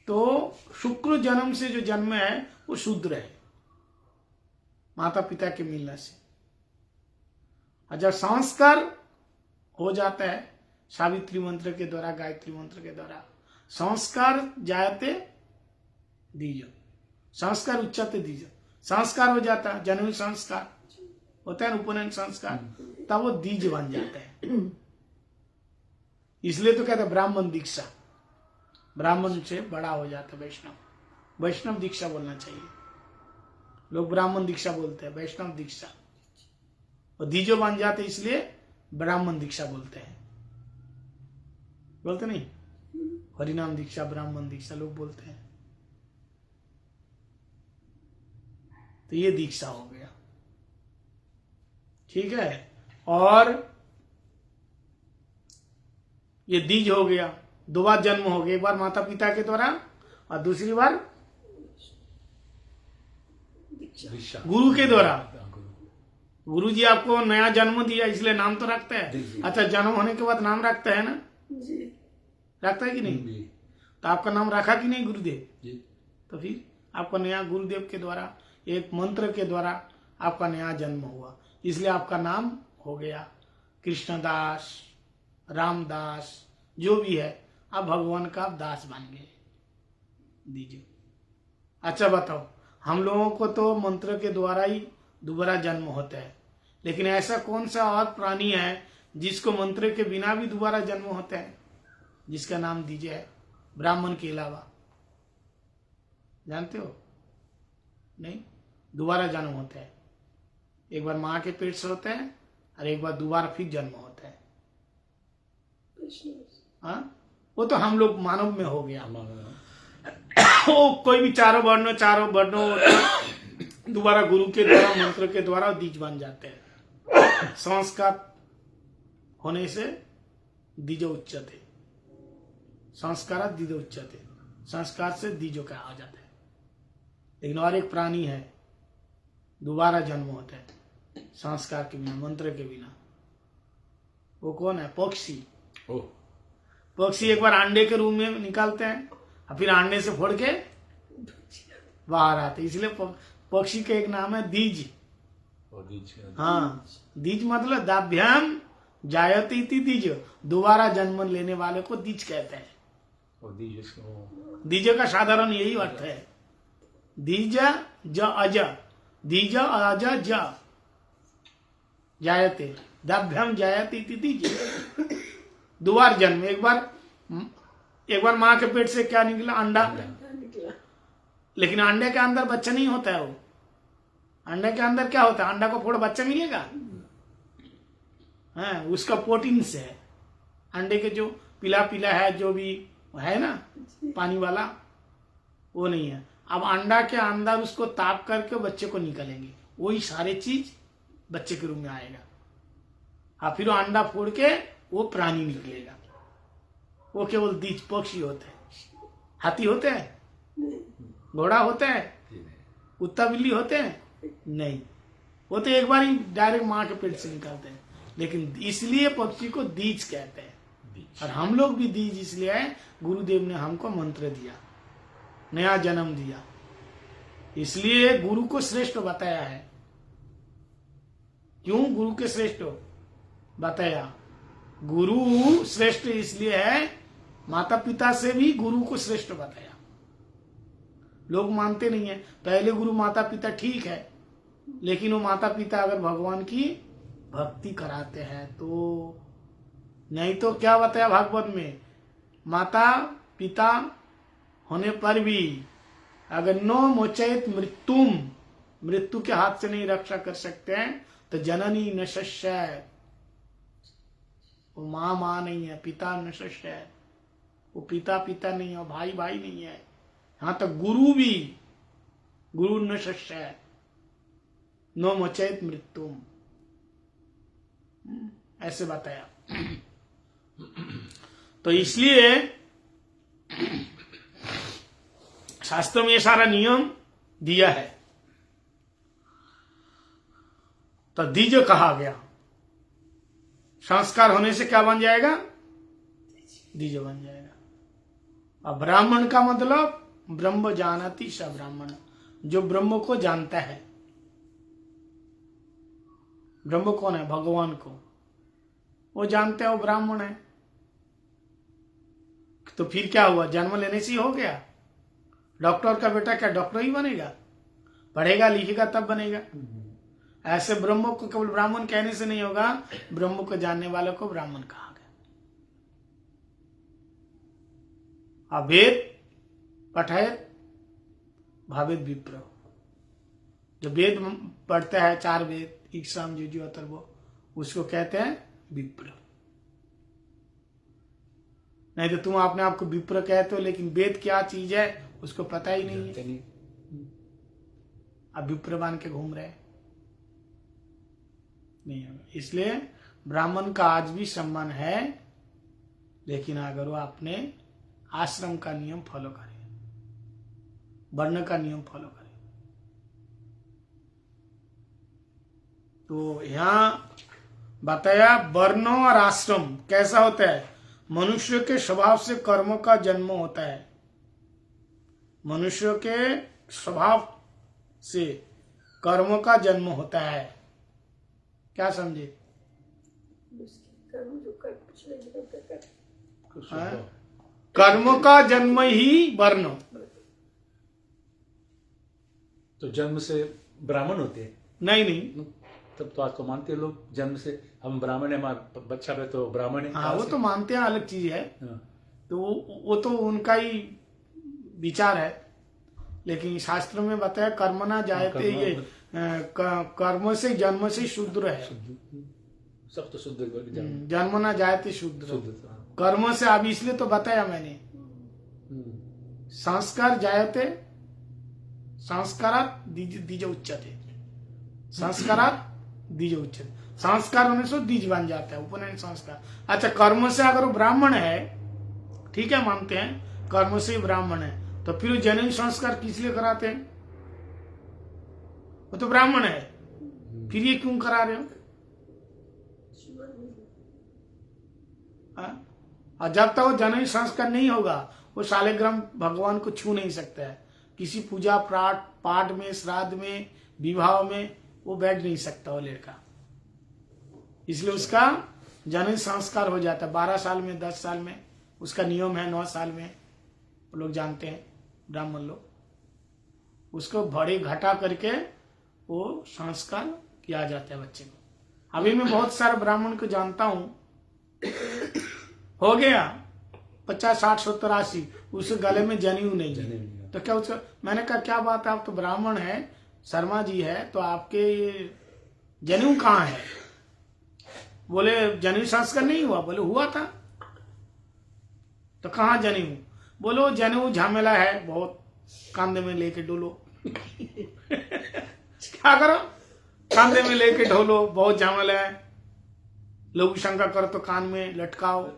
तो शुक्र जन्म से जो जन्म है वो शूद्र है, माता पिता के मिलने से। और जब संस्कार हो जाता है सावित्री मंत्र के द्वारा, गायत्री मंत्र के द्वारा, संस्कार जायते दीजो, संस्कार उच्चते दीजो, संस्कार हो जाता है, जन्म संस्कार होता है, उपनयन संस्कार, तब वो दीज बन जाता है। इसलिए तो कहते हैं ब्राह्मण दीक्षा, ब्राह्मण से बड़ा हो जाता है वैष्णव। वैष्णव दीक्षा बोलना चाहिए, लोग ब्राह्मण दीक्षा बोलते हैं, वैष्णव दीक्षा। और दीजो बन जाते इसलिए ब्राह्मण दीक्षा बोलते हैं, बोलते नहीं, हरिनाम दीक्षा, ब्राह्मण दीक्षा लोग बोलते हैं। तो ये दीक्षा हो गया, ठीक है। और ये दीज हो गया, दो बार जन्म हो गया, एक बार माता पिता के द्वारा और दूसरी बार गुरु के द्वारा। गुरु जी आपको नया जन्म दिया इसलिए नाम तो रखते हैं। अच्छा, जन्म होने के बाद नाम रखते हैं ना, रखता है कि नहीं? तो आपका नाम रखा कि नहीं गुरुदेव? तो फिर आपका नया गुरुदेव के द्वारा, एक मंत्र के द्वारा आपका नया जन्म हुआ, इसलिए आपका नाम हो गया कृष्णदास, रामदास, जो भी है, आप भगवान का दास बन गए। दीजिए। अच्छा बताओ, हम लोगों को तो मंत्र के द्वारा ही दोबारा जन्म होता है, लेकिन ऐसा कौन सा और प्राणी है जिसको मंत्र के बिना भी दोबारा जन्म होता है, जिसका नाम दीजिए है, ब्राह्मण के अलावा? जानते हो? नहीं, दोबारा जन्म होता है। एक बार माँ के पेट से होता है और एक बार दोबारा फिर जन्म होता है। हाँ, वो तो हम लोग मानव में हो गया। वो कोई भी चारों वर्णों दोबारा गुरु के द्वारा, मंत्र के द्वारा दीज बन जाते हैं। संस्कार होने से दीजो उच्चते, संस्कार दीजो उच्चते, संस्कार से दीजो का आ जाता है। लेकिन और एक प्राणी है, दोबारा जन्म होता है संस्कार के बिना, मंत्र के बिना। वो कौन है? पक्षी। पक्षी एक बार अंडे के रूप में निकालते हैं और फिर अंडे से फोड़ के बाहर आते, इसलिए पक्षी का एक नाम है दीज। हाँ, दीज मतलब दाभ्याम जायते इति दीज, दोबारा जन्म लेने वाले को दीज कहते हैं। दीज का साधारण यही अर्थ है, दीज ज अज, दीज अज ज जायते, दाभ्याम जायते इति दीज, दोबार जन्म। एक बार माँ के पेट से क्या निकला? अंडा। लेकिन अंडे के अंदर बच्चा नहीं होता है। वो अंडे के अंदर क्या होता है? अंडा को फोड़ बच्चा मिलेगा? हाँ, उसका प्रोटीन से है। अंडे के जो पीला पीला है, जो भी है ना पानी वाला, वो नहीं है। अब अंडा के अंदर उसको ताप करके बच्चे को निकलेंगे, वही सारे चीज बच्चे के रूप में आएगा। फिर वो अंडा फोड़ के वो प्राणी निकलेगा। वो केवल द्विज पक्षी होते हैं। हाथी होते हैं, घोड़ा होते हैं, कुत्ता बिल्ली होते हैं, नहीं। वो तो एक बार ही डायरेक्ट माँ के पेट से निकलते हैं। लेकिन इसलिए पक्षी को द्विज कहते हैं। और हम लोग भी द्विज इसलिए है, गुरुदेव ने हमको मंत्र दिया, नया जन्म दिया, इसलिए गुरु को श्रेष्ठ बताया है। क्यों गुरु के श्रेष्ठ बताया? गुरु श्रेष्ठ इसलिए है, माता पिता से भी गुरु को श्रेष्ठ बताया। लोग मानते नहीं है। पहले गुरु माता पिता ठीक है, लेकिन वो माता पिता अगर भगवान की भक्ति कराते हैं तो, नहीं तो क्या बताया भागवत में, माता पिता होने पर भी अगर नो मोचयत मृत्युम, मृत्यु के हाथ से नहीं रक्षा कर सकते हैं तो जननी न शस्य, वो माँ नहीं है, पिता न शस्य है, वो पिता नहीं है, भाई नहीं है, यहां तक गुरु भी, गुरु न शस्य है, नो मोचयत मृत्युम, ऐसे बताया। तो इसलिए शास्त्र में ये सारा नियम दिया है। तो द्विज कहा गया। संस्कार होने से क्या बन जाएगा? द्विज बन जाएगा। अब ब्राह्मण का मतलब ब्रह्म जानती स ब्राह्मण, जो ब्रह्म को जानता है। ब्रह्म कौन है? भगवान को वो जानते हैं, वो ब्राह्मण है। तो फिर क्या हुआ? जन्म लेने से ही हो गया? डॉक्टर का बेटा क्या डॉक्टर ही बनेगा? पढ़ेगा लिखेगा तब बनेगा। ऐसे ब्रह्म को केवल ब्राह्मण कहने से नहीं होगा, ब्रह्म को जानने वालों को ब्राह्मण कहा गया। अवेद पठयत भावेद विप्र, जो वेद पढ़ता है, 4 वेद, ईक्षाम जुजु अथर्व, उसको कहते हैं विप्र। नहीं तो तुम अपने आप को विप्र कहते हो, लेकिन वेद क्या चीज है उसको पता ही नहीं है। अब विप्र बन के घूम रहे नहीं होगा। इसलिए ब्राह्मण का आज भी सम्मान है, लेकिन अगर वो अपने आश्रम का नियम फॉलो करे, वर्ण का नियम फॉलो करे। तो यहां बताया वर्ण और आश्रम कैसा होता है। मनुष्य के स्वभाव से कर्म का जन्म होता है। मनुष्य के स्वभाव से कर्म का जन्म होता है। क्या समझे? कर्म का जन्म ही वर्ण। तो जन्म से ब्राह्मण होते हैं? नहीं तब तो आज तो मानते हैं लोग, जन्म से हम ब्राह्मण है, हमारा बच्चा है तो ब्राह्मण है। हाँ, वो तो मानते हैं, अलग चीज है। हाँ। तो वो तो उनका ही विचार है। लेकिन शास्त्र में बताया कर्मना जायते, ये कर्म से जन्म से शूद्र है। सब तो शुद्ध जन्मना जायते शूद्र। कर्म से, अब इसलिए तो बताया मैंने, संस्कार जायते, संस्कारात द्विज उच्चते, संस्कारात द्विज उच्चते। संस्कार होने से द्विज बन जाता है, उपनयन संस्कार। अच्छा, कर्म से अगर वो ब्राह्मण है, ठीक है, मानते हैं कर्म से ब्राह्मण है, तो फिर जन्म संस्कार किस लिए कराते हैं? वो तो ब्राह्मण है, फिर ये क्यों करा रहे हो? और जब तक वो जन्म संस्कार नहीं होगा, वो शालिग्राम भगवान को छू नहीं सकता है। किसी पूजा पाठ में, श्राद्ध में, विवाह में वो बैठ नहीं सकता वो लड़का। इसलिए उसका जन्म संस्कार हो जाता है 12 साल में, 10 साल में। उसका नियम है 9 साल में, वो लोग जानते हैं ब्राह्मण लोग। उसको बड़े घटा करके वो संस्कार किया जाता है बच्चे को। अभी मैं बहुत सारे ब्राह्मण को जानता हूं, हो गया 50, 60, 70, 80, उसके गले में जनेऊ नहीं है। तो क्या उसका, मैंने कहा क्या बात है, आप तो ब्राह्मण है, शर्मा जी है, तो आपके जनेऊ कहाँ है? बोले जनेऊ संस्कार नहीं हुआ। बोले हुआ था। तो कहाँ जनेऊ? बोलो जनेऊ झमेला है बहुत, कंधे में लेके डोलो। क्या करो? कांधे में लेके ढोलो, बहुत झमेल है, लघु शंका करो तो कान में लटकाओ,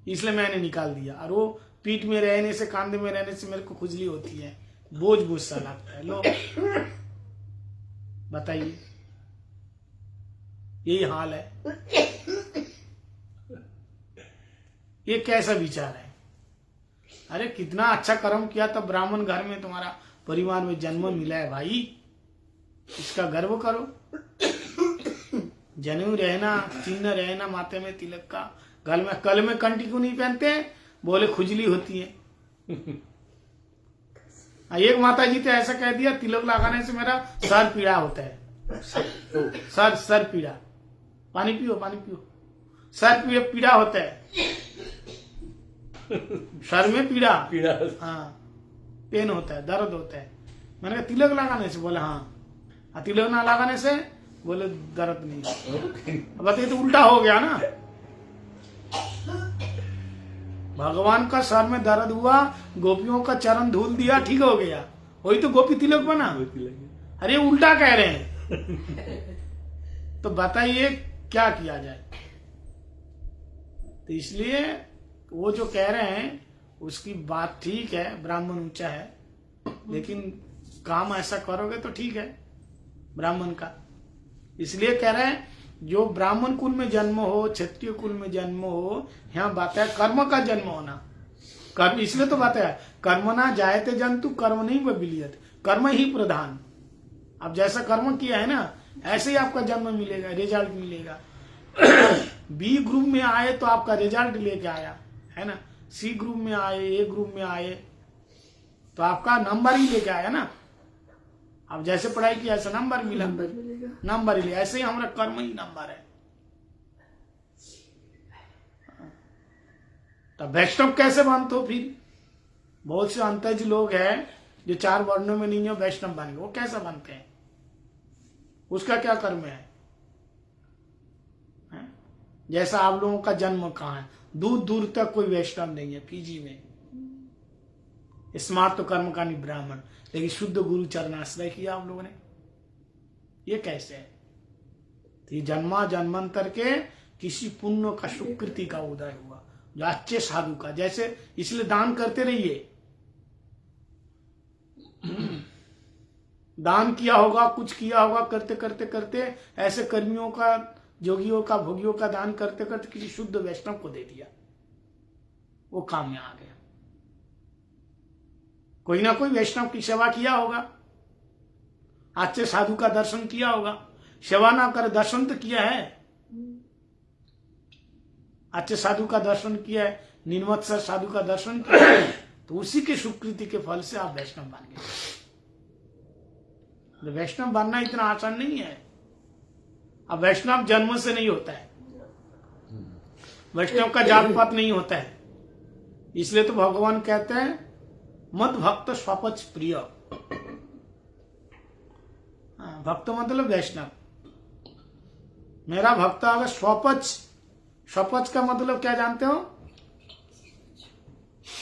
इसलिए मैंने निकाल दिया। और वो पीठ में रहने से, कांधे में रहने से मेरे को खुजली होती है, बोझ बोझ सा लगता है। लो बताइए, यही हाल है। ये कैसा विचार है? अरे कितना अच्छा कर्म किया तब ब्राह्मण घर में तुम्हारा परिवार में जन्म मिला है भाई, इसका गर्व करो। जनेऊ रहना, चिन्ह रहना माथे में तिलक का, गल में कंठी क्यों नहीं पहनते? बोले खुजली होती है। एक माता जी तो ऐसा कह दिया, तिलक लगाने से मेरा सर पीड़ा होता है। सर पीड़ा, पानी पियो, पानी पियो। सर पीड़ा होता है, सर में पीड़ा, हाँ पेन होता है, दर्द होता है। मैंने कहा तिलक लगाने से? बोले हाँ। तिलक ना लगाने से? बोले दर्द नहीं। बताइए, तो उल्टा हो गया ना। भगवान का सर में दर्द हुआ, गोपियों का चरण धूल दिया, ठीक हो गया, वही तो गोपी तिलक बना। अरे उल्टा कह रहे हैं। तो बताइए क्या किया जाए? तो इसलिए वो जो कह रहे हैं उसकी बात ठीक है, ब्राह्मण ऊंचा है, लेकिन काम ऐसा करोगे तो ठीक है ब्राह्मण का। इसलिए कह रहे हैं जो ब्राह्मण कुल में जन्म हो, क्षत्रिय कुल में जन्म हो, यहाँ बात है कर्म का जन्म होना। कर्म इसलिए तो बात है, कर्म ना जायते जंतु कर्म नहीं विलियत, कर्म ही प्रधान। अब जैसा कर्म किया है ना, ऐसे ही आपका जन्म मिलेगा, रिजल्ट मिलेगा। बी ग्रुप में आए तो आपका रिजल्ट लेके आया है ना, सी ग्रुप में आए, ए ग्रुप में आए तो आपका नंबर ही लेके आया ना। अब जैसे पढ़ाई की ऐसा नंबर मिला, नंबर ही ले, ऐसे ही हमारा कर्म ही नंबर है। तो वैष्णव कैसे बनते हो फिर? बहुत से अंतज लोग हैं जो 4 वर्णों में नहीं है, वैष्णव बन गए, वो कैसे बनते हैं? उसका क्या कर्म है? जैसा आप लोगों का जन्म कहाँ है, दूर दूर तक कोई वैष्णव नहीं है पीजी में, स्मार्ट तो कर्म का नहीं ब्राह्मण, लेकिन शुद्ध गुरु चरणाश्रय किया आप लोगों ने। ये कैसे है? तो ये जन्मा जन्मांतर के किसी पुण्य का सुकृति का उदय हुआ, जो अच्छे साधु का। जैसे इसलिए दान करते रहिए, दान किया होगा, कुछ किया होगा, करते करते करते ऐसे कर्मियों का, जोगियों का, भोगियों का दान करते करते किसी शुद्ध वैष्णव को दे दिया, वो काम में आ गया। कोई ना कोई वैष्णव की सेवा किया होगा, अच्छे साधु का दर्शन किया होगा। सेवा ना कर दर्शन तो किया है, अच्छे साधु का दर्शन किया है, निर्मत्सर साधु का दर्शन किया है, तो उसी के सुकृति के फल से आप वैष्णव बन गए। तो वैष्णव बनना इतना आसान नहीं है। अब वैष्णव जन्म से नहीं होता है, वैष्णव का जात पात नहीं होता है। इसलिए तो भगवान कहते हैं मत भक्त स्वपच प्रिय। भक्त मतलब वैष्णव, मेरा भक्त अगर स्वपच, स्वपच का मतलब क्या जानते हो?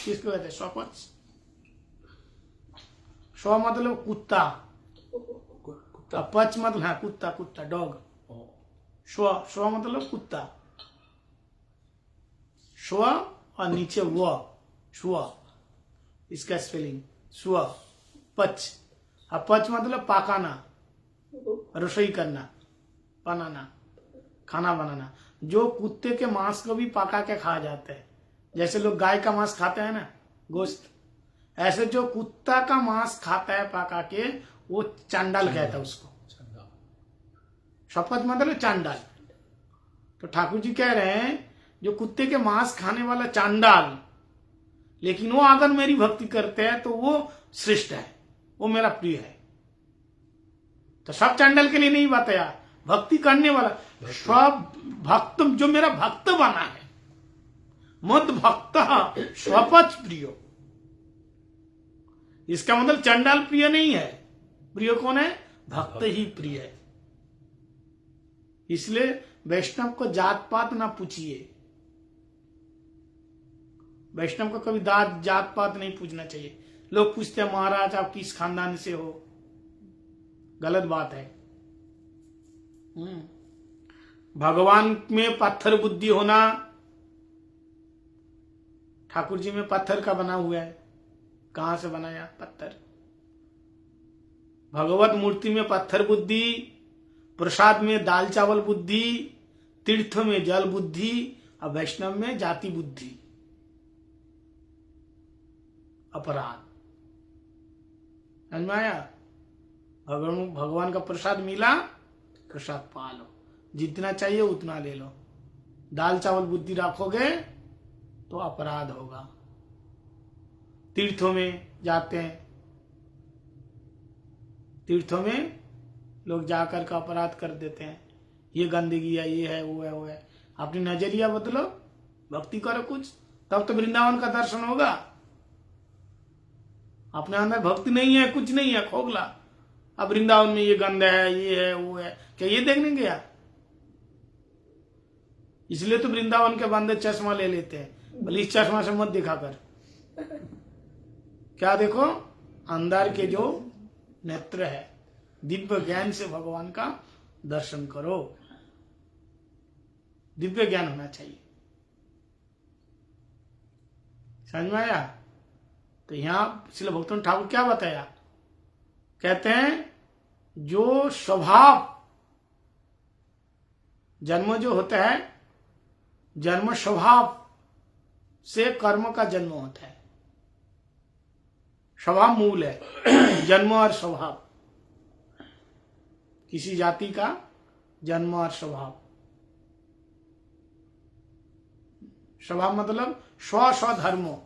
किसको कहते हैं स्वपच? स्व मतलब कुत्ता, पच मतलब हाँ कुत्ता, कुत्ता डॉग। स्व मतलब कुत्ता, स्व और नीचे व, स्व, इसका स्पेलिंग स्व, पच। अब पच मतलब पकाना, रसोई करना, बनाना, खाना बनाना। जो कुत्ते के मांस को भी पका के खा जाते हैं, जैसे लोग गाय का मांस खाते हैं ना, गोश्त, ऐसे जो कुत्ता का मांस खाता है पका के, वो चांडाल कहता है उसको। शपथ मतलब चांडाल। तो ठाकुर जी कह रहे हैं जो कुत्ते के मांस खाने वाला चांडाल, लेकिन वो अगर मेरी भक्ति करते हैं तो वो श्रेष्ठ है, वो मेरा प्रिय है। तो सब चांडाल के लिए नहीं बताया, भक्ति करने वाला सब भक्त, जो मेरा भक्त बना है, मद भक्त स्वपच प्रियो। इसका मतलब चांडाल प्रिय नहीं है, प्रिय कौन है? भक्त ही प्रिय है। इसलिए वैष्णव को जात पात ना पूछिए, वैष्णव को कभी जात पात नहीं पूछना चाहिए। लोग पूछते हैं महाराज आप किस खानदान से हो, गलत बात है। भगवान में पत्थर बुद्धि होना, ठाकुर जी में पत्थर का बना हुआ है, कहां से बनाया? पत्थर। भगवत मूर्ति में पत्थर बुद्धि, प्रसाद में दाल चावल बुद्धि, तीर्थ में जल बुद्धि, और वैष्णव में जाति बुद्धि, अपराध। समझ में आया? भगवान का प्रसाद मिला, प्रसाद पालो, जितना चाहिए उतना ले लो। दाल चावल बुद्धि रखोगे तो अपराध होगा। तीर्थों में जाते हैं, तीर्थों में लोग जाकर का अपराध कर देते हैं, ये गंदगी है, ये है, वो है, वो है। अपनी नजरिया बदलो, भक्ति करो कुछ, तब तो वृंदावन का दर्शन होगा। अपने अंदर भक्ति नहीं है, कुछ नहीं है, खोखला, अब वृंदावन में ये गंद है, ये है, वो है, क्या ये देखने गया? इसलिए तो वृंदावन के बंदे चश्मा ले लेते हैं, भले इस चश्मा से मत दिखा कर। क्या देखो? अंदर के जो नेत्र है, दिव्य ज्ञान से भगवान का दर्शन करो। दिव्य ज्ञान होना चाहिए। समझ में आया? तो यहां श्रील भक्तन ठाकुर क्या बताया? कहते हैं जो स्वभाव, जन्म जो होता है, जन्म स्वभाव से कर्म का जन्म होता है। स्वभाव मूल है, जन्म और स्वभाव, किसी जाति का जन्म और स्वभाव। स्वभाव मतलब स्व धर्मो,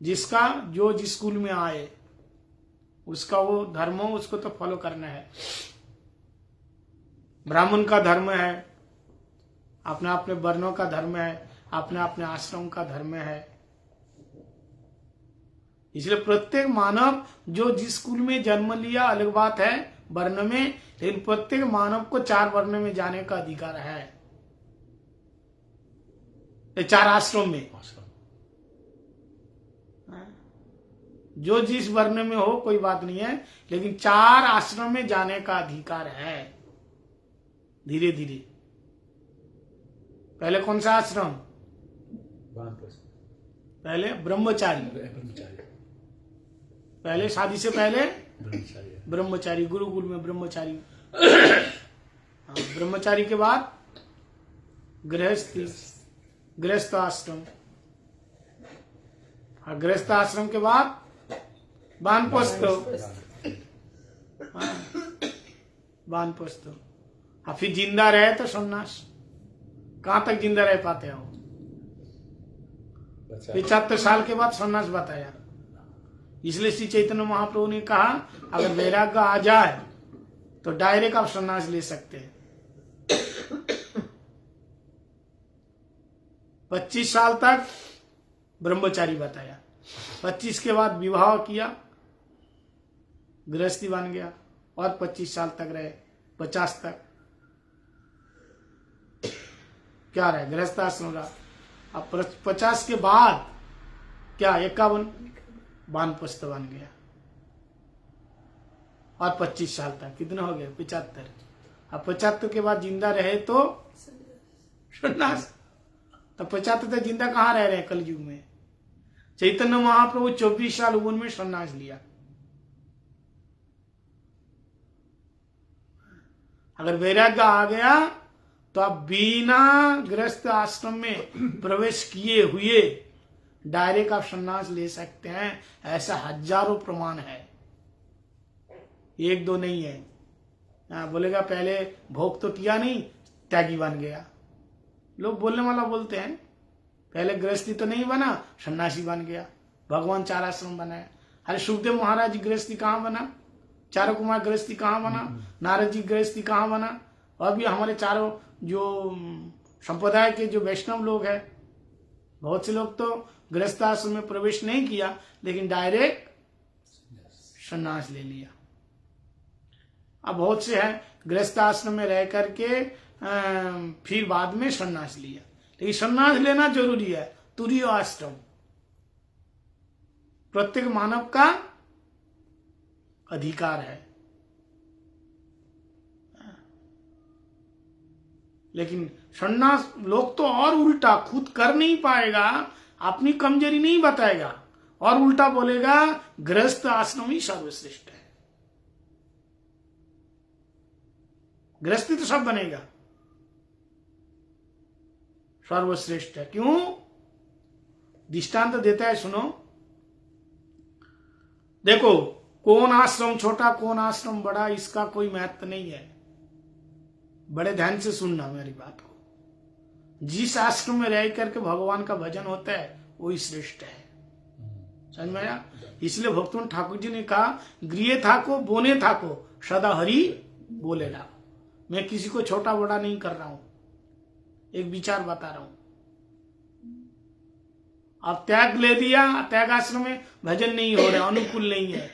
जिसका जो जिस स्कूल में आए उसका वो धर्म हो, उसको तो फॉलो करना है। ब्राह्मण का धर्म है, अपने अपने वर्णों का धर्म है, अपने अपने आश्रम का धर्म है। इसलिए प्रत्येक मानव जो जिस स्कूल में जन्म लिया अलग बात है वर्ण में, लेकिन प्रत्येक मानव को 4 वर्ण में जाने का अधिकार है, 4 आश्रम में। जो जिस वर्ण में हो कोई बात नहीं है, लेकिन 4 आश्रम में जाने का अधिकार है। धीरे धीरे पहले कौन सा आश्रम? पहले ब्रह्मचारी, पहले शादी से पहले ब्रह्मचारी, गुरुकुल में ब्रह्मचारी। ब्रह्मचारी के बाद गृहस्थी, गृहस्थ आश्रम, गृहस्थ आश्रम के बाद वानप्रस्थ, वानप्रस्थ। और फिर जिंदा रहे तो सन्यास। कहां तक जिंदा रह पाते हो? 75 साल के बाद सन्यास बताया। इसलिए श्री चैतन्य महाप्रभु ने कहा अगर वैराग्य आ जाए तो डायरेक्ट आप सन्यास ले सकते हैं। 25 साल तक ब्रह्मचारी बताया, 25 के बाद विवाह किया, गृहस्थी बन गया, और 25 साल तक रहे, 50 तक क्या रहे? गृहस्थ आश्रम रहा। अब 50 के बाद क्या 51 वानप्रस्थ बन गया, और 25 साल तक कितने हो गए? 75। अब 75 के बाद जिंदा रहे तो सन्यास। तो 75 तक जिंदा कहाँ रह रहे? कलयुग में। चैतन्य महाप्रभु 24 साल उम्र में सन्यास लिया। अगर वैराग्य आ गया तो आप बिना गृहस्थ आश्रम में प्रवेश किए हुए डायरेक्ट आप सन्यास ले सकते हैं। ऐसा हजारों प्रमाण है, 1-2 नहीं है। बोलेगा पहले भोग तो किया नहीं, त्यागी बन गया। लोग बोलने वाला बोलते हैं पहले गृहस्थी तो नहीं बना, सन्यासी बन गया। भगवान 4 आश्रम बनाया। अरे सुखदेव महाराज जी गृहस्थी कहाँ बना? चारों कुमार गृहस्थी कहाँ बना? नारद जी गृहस्थी कहाँ बना? और भी हमारे चारों जो संप्रदाय के जो वैष्णव लोग हैं, बहुत से लोग तो गृहस्थ आश्रम में प्रवेश नहीं किया, लेकिन डायरेक्ट सन्यास ले लिया। अब बहुत से हैं गृहस्थ आश्रम में रह करके फिर बाद में सन्यास लिया। लेकिन सन्यास लेना जरूरी है। तुरीय आश्रम प्रत्येक मानव का अधिकार है। लेकिन सन्यास लोग तो और उल्टा, खुद कर नहीं पाएगा, अपनी कमजोरी नहीं बताएगा और उल्टा बोलेगा गृहस्थ आश्रम ही सर्वश्रेष्ठ है। गृहस्थी तो सब बनेगा, सर्वश्रेष्ठ है। क्यों? दृष्टांत देता है, सुनो। देखो, कौन आश्रम छोटा कौन आश्रम बड़ा, इसका कोई महत्व नहीं है। बड़े ध्यान से सुनना मेरी बात को। जिस आश्रम में रह करके भगवान का भजन होता है वही श्रेष्ठ है। समझ में आया? इसलिए भक्तों ठाकुर जी ने कहा, गृह था को बोने था को सदा हरि बोले ला। मैं किसी को छोटा बड़ा नहीं कर रहा हूं, एक विचार बता रहा हूं। अब त्याग ले दिया, त्याग आश्रम में भजन नहीं हो रहा, अनुकूल नहीं है,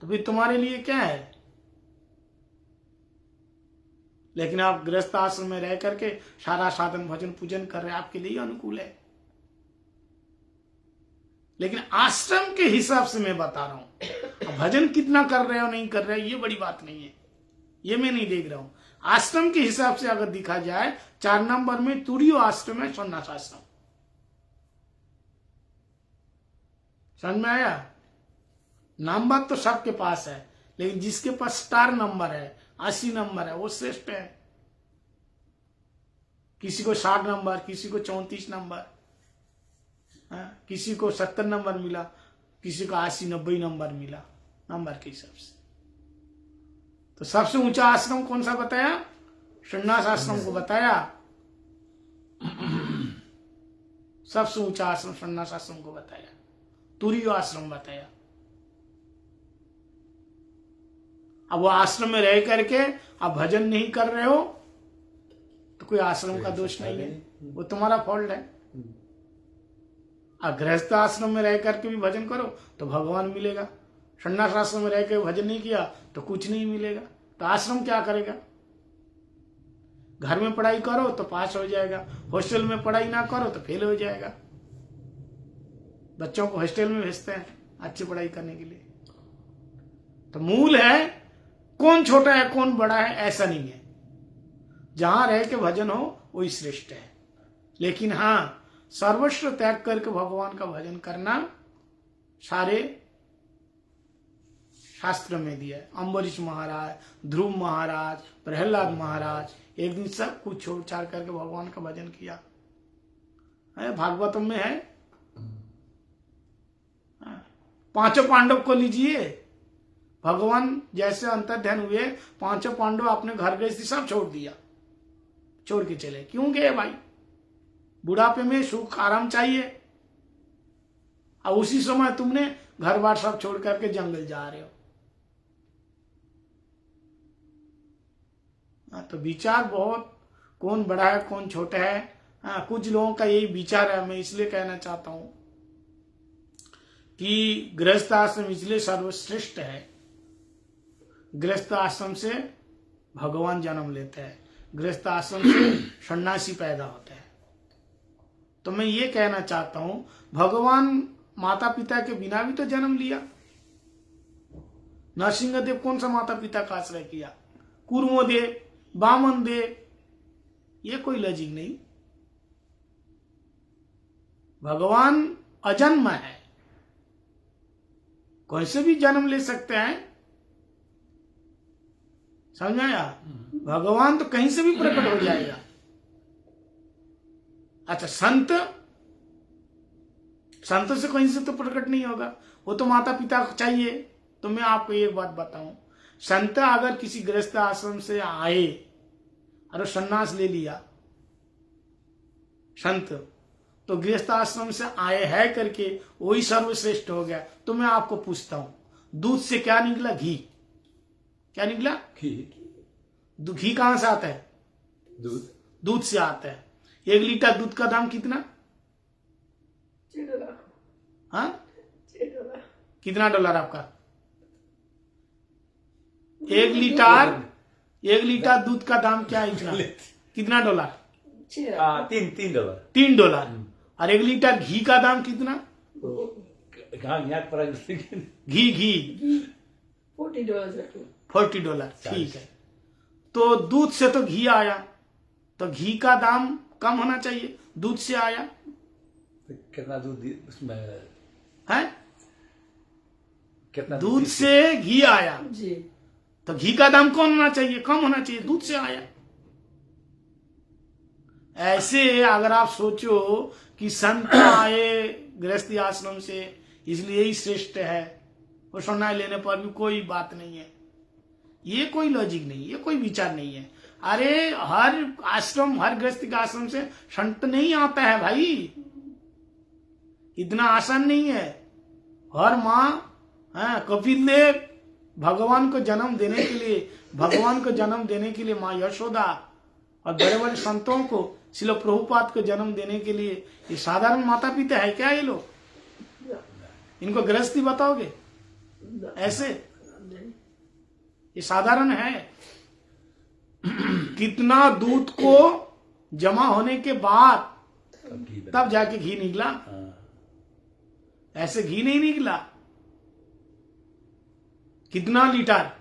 तो फिर तुम्हारे लिए क्या है? लेकिन आप गृहस्थ आश्रम में रह करके सारा साधन भजन पूजन कर रहे हैं, आपके लिए अनुकूल है। लेकिन आश्रम के हिसाब से मैं बता रहा हूं। भजन कितना कर रहे हो नहीं कर रहे हो ये बड़ी बात नहीं है, ये मैं नहीं देख रहा हूं। आश्रम के हिसाब से अगर देखा जाए, 4 नंबर में तुरीय आश्रम है, सन्यास आश्रम। समझ में आया? नंबर तो सबके पास है, लेकिन जिसके पास स्टार नंबर है, 80 नंबर है, वो श्रेष्ठ है। किसी को 60 नंबर, किसी को 34 नंबर, किसी को 70 नंबर मिला, किसी को 80-90 नंबर मिला, नंबर के हिसाब से। तो सबसे ऊंचा आश्रम कौन सा बताया? सन्यास आश्रम को बताया। सबसे ऊंचा आश्रम सन्यास आश्रम को बताया, तुरीय आश्रम बताया। अब वो आश्रम में रह करके आप भजन नहीं कर रहे हो तो कोई आश्रम का दोष नहीं है, वो तुम्हारा फॉल्ट है। आप गृहस्थ आश्रम में रह करके भी भजन करो तो भगवान मिलेगा, सन्यास आश्रम में रह के भजन नहीं किया तो कुछ नहीं मिलेगा। तो आश्रम क्या करेगा? घर में पढ़ाई करो तो पास हो जाएगा, हॉस्टल में पढ़ाई ना करो तो फेल हो जाएगा। बच्चों को हॉस्टल में भेजते हैं अच्छी पढ़ाई करने के लिए। तो मूल है, कौन छोटा है कौन बड़ा है ऐसा नहीं है। जहां रह के भजन हो वही श्रेष्ठ है। लेकिन हाँ, सर्वस्व त्याग करके भगवान का भजन करना सारे शास्त्र में दिया है। अम्बरीश महाराज, ध्रुव महाराज, प्रहलाद महाराज एक दिन सब कुछ छोड़ छाड़ करके भगवान का भजन किया है। भागवतम में है। 5 पांडव को लीजिए, भगवान जैसे अंतर्ध्यान हुए, 5 पांडव अपने घर गए थे, सब छोड़ दिया, छोड़ के चले। क्यों गए भाई? बुढ़ापे में सुख आराम चाहिए, और उसी समय तुमने घर बार सब छोड़ करके जंगल जा रहे हो। तो विचार बहुत, कौन बड़ा है कौन छोटा है। कुछ लोगों का यही विचार है। मैं इसलिए कहना चाहता हूं कि गृहस्थ आश्रम इसलिए सर्वश्रेष्ठ है, गृहस्थ आश्रम से भगवान जन्म लेते हैं, गृहस्थ आश्रम से सन्यासी पैदा होता है। तो मैं ये कहना चाहता हूं, भगवान माता पिता के बिना भी तो जन्म लिया। नरसिंहदेव कौन सा माता पिता का आश्रय किया? कूर्मोदेव, वामन देव, ये कोई लॉजिक नहीं। भगवान अजन्म है, कौन से भी जन्म ले सकते हैं। समझ में आया? भगवान तो कहीं से भी प्रकट हो जाएगा। अच्छा, संत से कहीं से तो प्रकट नहीं होगा, वो तो माता पिता चाहिए। तो मैं आपको एक बात बताऊं, संत अगर किसी गृहस्थ आश्रम से आए और सन्यास ले लिया, संत तो गृहस्थ आश्रम से आए है करके वही सर्वश्रेष्ठ हो गया। तो मैं आपको पूछता हूं, दूध से क्या निकला? घी। क्या निकला? घी कहां से आता है? दूध से आता है। 1 लीटर दूध का दाम कितना? $6। हाँ, कितना डॉलर आपका? 1 लीटर दूध का दाम क्या है? इतना कितना डॉलर? $3। और 1 लीटर घी का दाम कितना? घी $40। ठीक है। तो दूध से तो घी आया, तो घी का दाम कम होना चाहिए, दूध से आया तो कितना दूध उसमें है, कितना दूध से घी आया जी। तो घी का दाम कौन होना चाहिए, कम होना चाहिए, दूध से आया। ऐसे अगर आप सोचो कि संत आए गृहस्थी आश्रम से इसलिए ही श्रेष्ठ है, वो सुनाई लेने पर भी कोई बात नहीं है, ये कोई लॉजिक नहीं, ये कोई विचार नहीं है। अरे हर आश्रम, हर गृहस्थी का आश्रम से संत नहीं आता है भाई, इतना आसान नहीं है। हर माँ कपिल देव भगवान को जन्म देने के लिए, भगवान को जन्म देने के लिए माँ यशोदा और बड़े बड़े संतों को, श्रील प्रभुपाद को जन्म देने के लिए, ये साधारण माता पिता है क्या ये लोग? इनको गृहस्थी बताओगे ऐसे? ये साधारण है? कितना दूध को जमा होने के बाद तब जाके घी निकला, ऐसे घी नहीं निकला। कितना लीटर,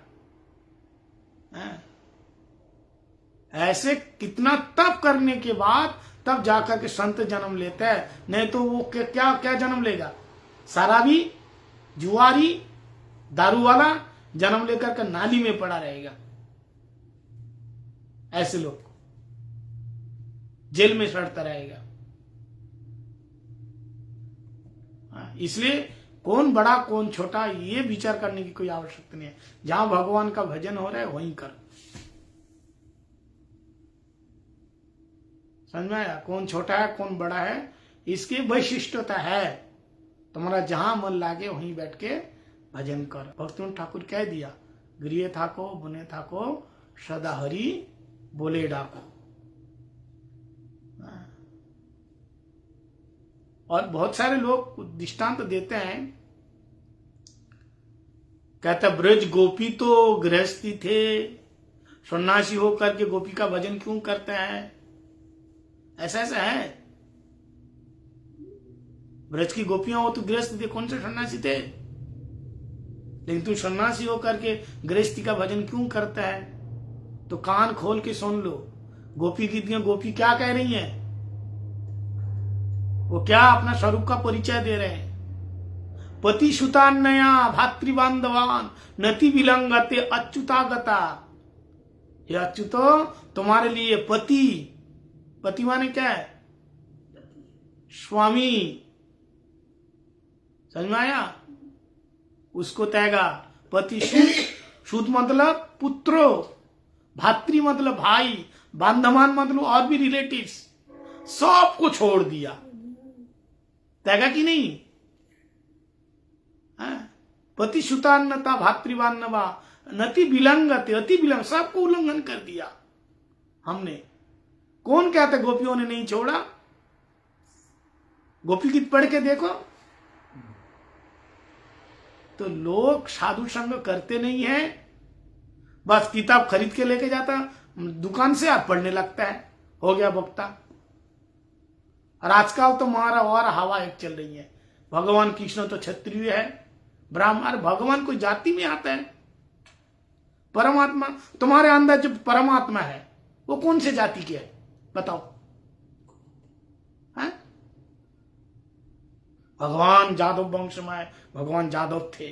ऐसे कितना तप करने के बाद तब जाकर के संत जन्म लेता है, नहीं तो वो क्या क्या जन्म लेगा? शराबी, जुआरी, दारू वाला जन्म लेकर के नाली में पड़ा रहेगा। ऐसे लोग जेल में सड़ता रहेगा। इसलिए कौन बड़ा कौन छोटा ये विचार करने की कोई आवश्यकता नहीं है। जहां भगवान का भजन हो रहा है वहीं करो। समझ में आया? कौन छोटा है कौन बड़ा है इसकी वैशिष्टता है। तुम्हारा जहां मन लागे वहीं बैठ के भजन कर। भक्तिवंत ठाकुर कह दिया, गृह थाको बुने थाको सदा हरि बोले डाको। और बहुत सारे लोग दृष्टांत देते हैं, कहता ब्रज गोपी तो गृहस्थी थे, सन्यासी होकर के गोपी का भजन क्यों करते हैं? ऐसा ऐसा है? ब्रज की गोपियां हो तो गृहस्थ थे, कौन से सन्यासी थे? लेकिन तू सन्यासी होकर के गृहस्थी का भजन क्यों करता है? तो कान खोल के सुन लो, गोपी गीतियां गोपी क्या कह रही हैं, वो क्या अपना स्वरूप का परिचय दे रहे हैं। पति सुतान्नया भातृबांधवान नति विलंगते अच्युतागता। ये अच्युतो तुम्हारे लिए पति, पति माने क्या है? स्वामी। समझ में आया? उसको तैगा। पति सुत मतलब पुत्रो, भातृ मतलब भाई, बांधवान मतलब और भी रिलेटिव्स, सबको छोड़ दिया। तैगा कि नहीं? पति सुतान्नता भातृवान्नवा नति विलंगते, अति विलंग, सबको उल्लंघन कर दिया हमने। कौन कहते गोपियों ने नहीं छोड़ा? गोपी गीत पढ़ के देखो तो लोग साधु संग करते नहीं है, बस किताब खरीद के लेके जाता दुकान से और पढ़ने लगता है, हो गया वक्ता। और आजकल तो मारा और हवा एक चल रही है, भगवान कृष्ण तो क्षत्रिय है, ब्राह्मण। भगवान कोई जाति में आता है? परमात्मा तुम्हारे अंदर जो परमात्मा है वो कौन से जाति के है बताओ? है? भगवान जादव वंश में, भगवान जादव थे।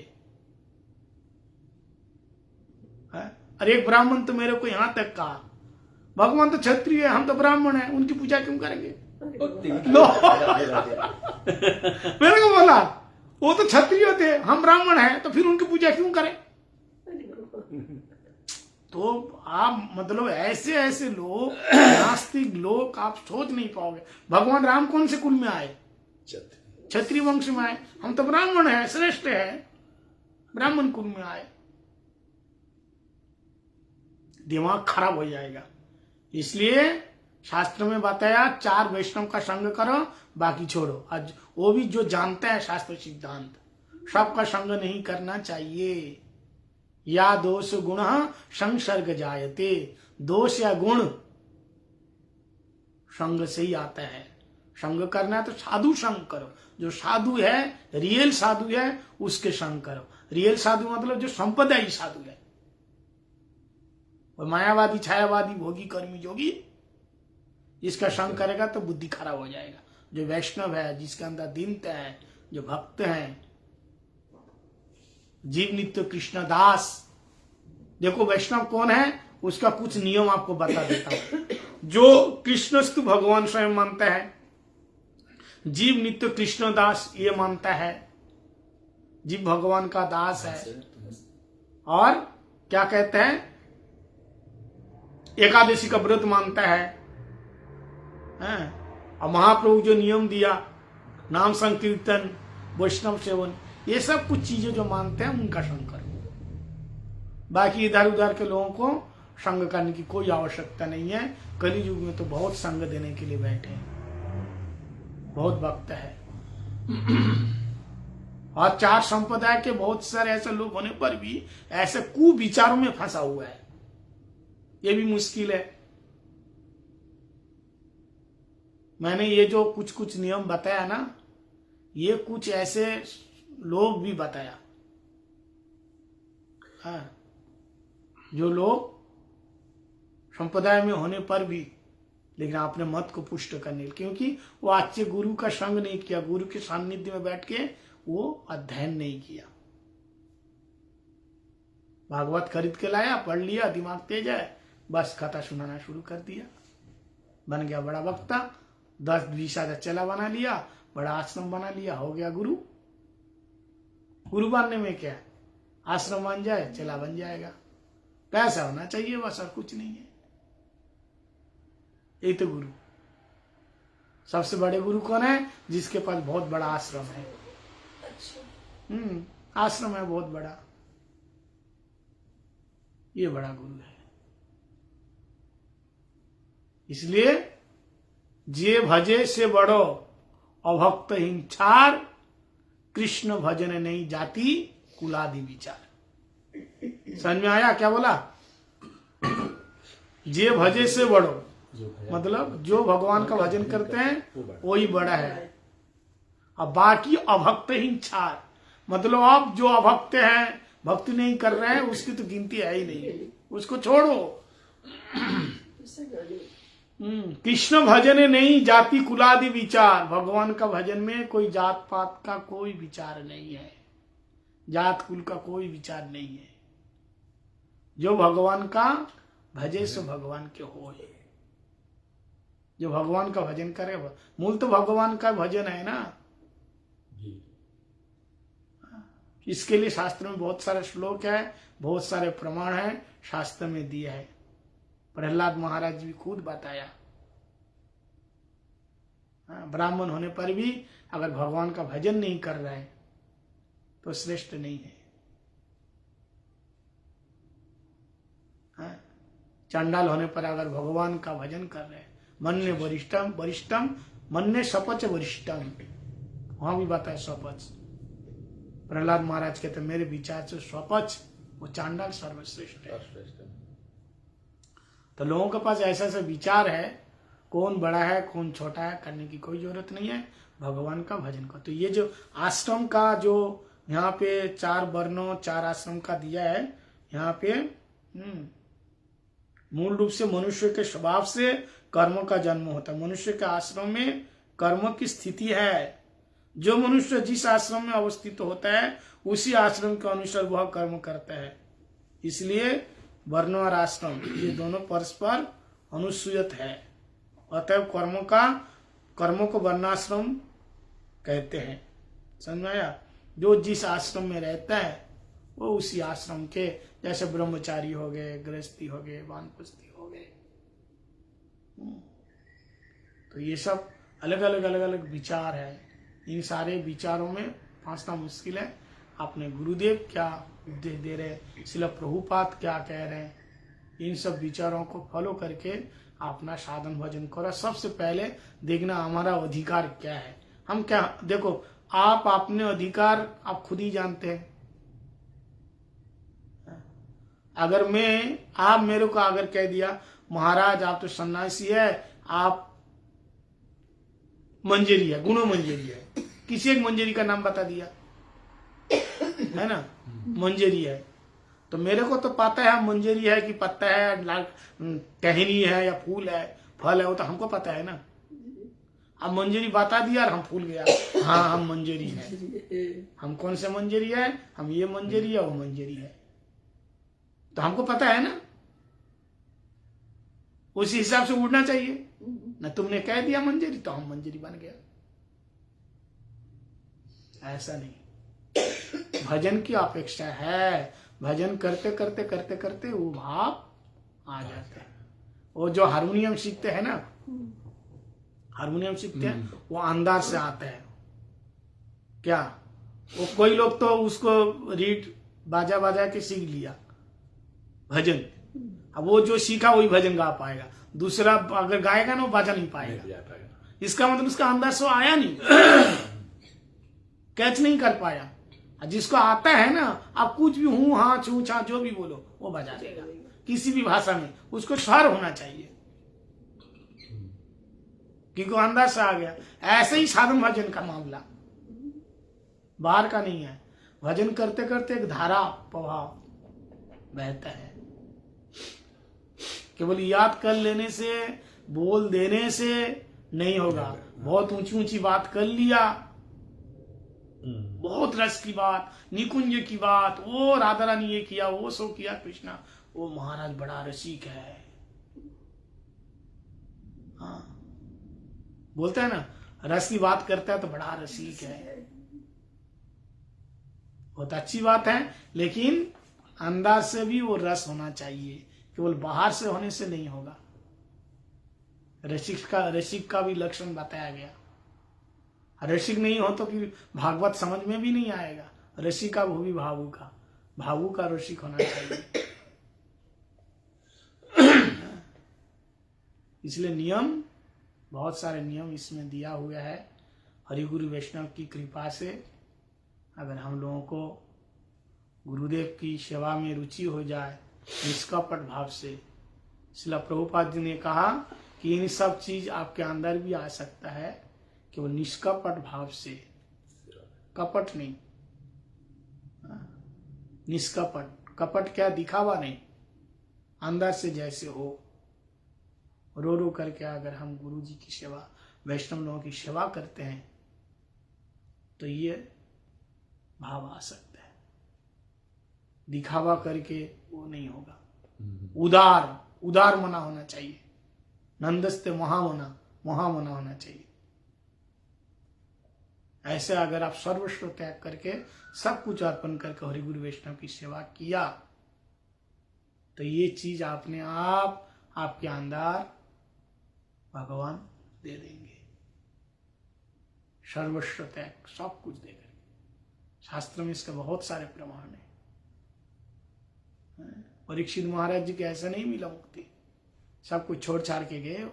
अरे एक ब्राह्मण तो मेरे को यहां तक कहा, भगवान तो क्षत्रिय है, हम तो ब्राह्मण हैं, उनकी पूजा क्यों करेंगे? लो मेरे को बोला वो तो क्षत्रिय थे, हम ब्राह्मण हैं, तो फिर उनकी पूजा क्यों करें? तो आप मतलब ऐसे ऐसे लोग, नास्तिक लोग, आप सोच नहीं पाओगे। भगवान राम कौन से कुल में आए? क्षत्रिय वंश में आए। हम तो ब्राह्मण हैं, श्रेष्ठ है, ब्राह्मण कुल में आए। दिमाग खराब हो जाएगा। इसलिए शास्त्र में बताया 4 वैष्णव का संग करो, बाकी छोड़ो। आज वो भी जो जानते हैं शास्त्र सिद्धांत, सबका संग नहीं करना चाहिए। या दोष गुण संसर्ग जायते, दोष या गुण संग से ही आता है। संग करना है तो साधु संग करो, जो साधु है, रियल साधु है, उसके संग करो। रियल साधु मतलब जो संप्रदायी साधु है। और मायावादी, छायावादी, भोगी, कर्मी, जोगी इसका संग करेगा तो बुद्धि खराब हो जाएगा। जो वैष्णव है, जिसके अंदर दीनता है, जो भक्त हैं, जीव नित्य कृष्ण दास। देखो वैष्णव कौन है, उसका कुछ नियम आपको बता देता हूं। जो कृष्णस्तु भगवान स्वयं मानता है, जीव नित्य कृष्ण दास ये मानता है, जीव भगवान का दास है। और क्या कहते हैं, एकादशी का व्रत मानता है। और महाप्रभु जो नियम दिया, नाम संकीर्तन, वैष्णव सेवन, ये सब कुछ चीजें जो मानते हैं उनका संग करो। बाकी इधर उधर के लोगों को संग करने की कोई आवश्यकता नहीं है। कली युग में तो बहुत संग देने के लिए बैठे हैं, बहुत भक्त है। और चार संप्रदाय के बहुत सारे ऐसे लोग होने पर भी ऐसे कुविचारों में फंसा हुआ है, ये भी मुश्किल है। मैंने ये जो कुछ कुछ नियम बताया ना, ये कुछ ऐसे लोग भी बताया, हाँ, जो लोग संप्रदाय में होने पर भी लेकिन आपने मत को पुष्ट करने, क्योंकि वो अच्छे गुरु का संग नहीं किया, गुरु के सानिध्य में बैठ के वो अध्ययन नहीं किया। भागवत खरीद के लाया, पढ़ लिया, दिमाग तेज है, बस कथा सुनाना शुरू कर दिया, बन गया बड़ा वक्ता, 10-20 हजार चेला बना लिया, बड़ा आश्रम बना लिया, हो गया गुरु। गुरु बनने में क्या, आश्रम बन जाए, चेला बन जाएगा, पैसा होना चाहिए बस, और कुछ नहीं है। यही तो गुरु। सबसे बड़े गुरु कौन है, जिसके पास बहुत बड़ा आश्रम है। आश्रम है बहुत बड़ा, ये बड़ा गुरु है। इसलिए जे भजे से बड़ो अभक्त हिंसार, कृष्ण भजन नहीं जाति कुलादि विचार। समझ में आया क्या बोला? जे भजे से बड़ो मतलब जो भगवान का भजन करते हैं वही बड़ा है। अब बाकी अभक्त हिंसार मतलब आप जो अभक्त हैं, भक्ति नहीं कर रहे हैं, उसकी तो गिनती है ही नहीं, उसको छोड़ो। कृष्ण भजन नहीं जाति कुलादि विचार। भगवान का भजन में कोई जात पात का कोई विचार नहीं है, जात कुल का कोई विचार नहीं है। जो भगवान का भजे सो भगवान के हो, जो भगवान का भजन करे, मूल तो भगवान का भजन है ना। इसके लिए शास्त्र में बहुत सारे श्लोक है, बहुत सारे प्रमाण है, शास्त्र में दिया है। प्रहलाद महाराज भी खुद बताया, ब्राह्मण होने पर भी अगर भगवान का भजन नहीं कर रहे हैं तो श्रेष्ठ नहीं है। चंडाल होने पर अगर भगवान का भजन कर रहे हैं, मन्ने वरिष्ठम वरिष्ठम मन्ने सपच वरिष्ठम, वहां भी बताया स्वपच। प्रहलाद महाराज कहते मेरे विचार से स्वपच वो चांडाल सर्वश्रेष्ठ है। तो लोगों के पास ऐसा ऐसा विचार है, कौन बड़ा है कौन छोटा है करने की कोई जरूरत नहीं है, भगवान का भजन करो। तो ये जो आश्रम का जो यहाँ पे 4 वर्णों 4 आश्रम का दिया है, यहाँ पे मूल रूप से मनुष्य के स्वभाव से कर्म का जन्म होता है। मनुष्य के आश्रम में कर्म की स्थिति है। जो मनुष्य जिस आश्रम में अवस्थित होता है उसी आश्रम के अनुसार वह कर्म करता है। इसलिए वर्ण और आश्रम ये दोनों परस्पर अनुसूयत है। अतएव कर्मों को वर्णाश्रम कहते हैं। समझ में आया? जो जिस आश्रम में रहता है वो उसी आश्रम के, जैसे ब्रह्मचारी हो गए, गृहस्थी हो गए, वानप्रस्थी हो गए। तो ये सब अलग अलग विचार है। इन सारे विचारों में फंसना मुश्किल है। अपने गुरुदेव क्या उपदेश दे रहे हैं, श्रील प्रभुपाद क्या कह रहे हैं, इन सब विचारों को फॉलो करके अपना साधन भजन करो। सबसे पहले देखना हमारा अधिकार क्या है। हम क्या, देखो आप अपने अधिकार आप खुद ही जानते हैं। अगर आप मेरे को अगर कह दिया महाराज आप तो सन्यासी है, आप मंजरी है, गुणों मंजरी है, किसी एक मंजरी का नाम बता दिया है ना, मंजरी है, तो मेरे को तो पता है मंजरी है कि पत्ता है, लाल टहनी है या फूल है, फल है वो तो हमको पता है ना। अब मंजरी बता दिया और हम फूल गया, हाँ हम मंजरी है। हम कौन से मंजरी है? हम ये मंजरी है, वो मंजरी है, तो हमको पता है ना, उसी हिसाब से उड़ना चाहिए ना। तुमने कह दिया मंजरी तो हम मंजरी बन गया, ऐसा नहीं। भजन की अपेक्षा है, भजन करते करते करते करते वो भाव आ जाता है। वो जो हारमोनियम सीखते हैं ना, हारमोनियम सीखते हैं, वो अंदाज से आता है। क्या वो कोई लोग तो उसको रीड बाजा बाजा के सीख लिया भजन, अब वो जो सीखा वही भजन गा पाएगा, दूसरा अगर गाएगा ना वो बाजा नहीं पाएगा। इसका मतलब उसका अंदाज से आया नहीं, कैच नहीं कर पाया। जिसको आता है ना, आप कुछ भी हूं हाँ छू छा जो भी बोलो वो बजा देगा किसी भी भाषा में। उसको स्वर होना चाहिए क्योंकि अंदाज से आ गया। ऐसे ही साधन भजन का मामला बाहर का नहीं है। भजन करते करते एक धारा प्रभाव बहता है। केवल याद कर लेने से, बोल देने से नहीं होगा। बहुत ऊंची ऊंची बात कर लिया, बहुत रस की बात, निकुंज की बात, वो राधा रानी ये किया, वो सो किया कृष्णा, वो महाराज बड़ा रसिक है। हाँ बोलता है ना, रस की बात करता है तो बड़ा रसिक है। बहुत अच्छी बात है, लेकिन अंदाज से भी वो रस होना चाहिए, केवल बाहर से होने से नहीं होगा। रसिक का भी लक्षण बताया गया। रसिक नहीं हो तो फिर भागवत समझ में भी नहीं आएगा। रसिका भूवि भावुका, भावुका रसिक होना चाहिए। इसलिए नियम, बहुत सारे नियम इसमें दिया हुआ है। हरिगुरु वैष्णव की कृपा से अगर हम लोगों को गुरुदेव की सेवा में रुचि हो जाए निष्कपट भाव से, श्रील प्रभुपाद जी ने कहा कि इन सब चीज आपके अंदर भी आ सकता है कि वो निष्कपट भाव से, कपट नहीं, निष्कपट। कपट क्या? दिखावा नहीं, अंदर से जैसे हो। रो रो करके अगर हम गुरु जी की सेवा, वैष्णव लोगों की सेवा करते हैं तो ये भाव आ सकता है। दिखावा करके वो नहीं होगा। उदार मना होना चाहिए। नंदस्ते महामना, महामना होना चाहिए। ऐसे अगर आप सर्वस्व त्याग करके सब कुछ अर्पण करके हरिगुरु वैष्णव की सेवा किया तो ये चीज आपने आप आपके अंदर भगवान दे देंगे। सर्वस्व त्याग, सब कुछ देकर। शास्त्र में इसके बहुत सारे प्रमाण है। परीक्षित महाराज जी के ऐसा नहीं मिला मुक्ति, सब कुछ छोड़ छाड़ के गए हो।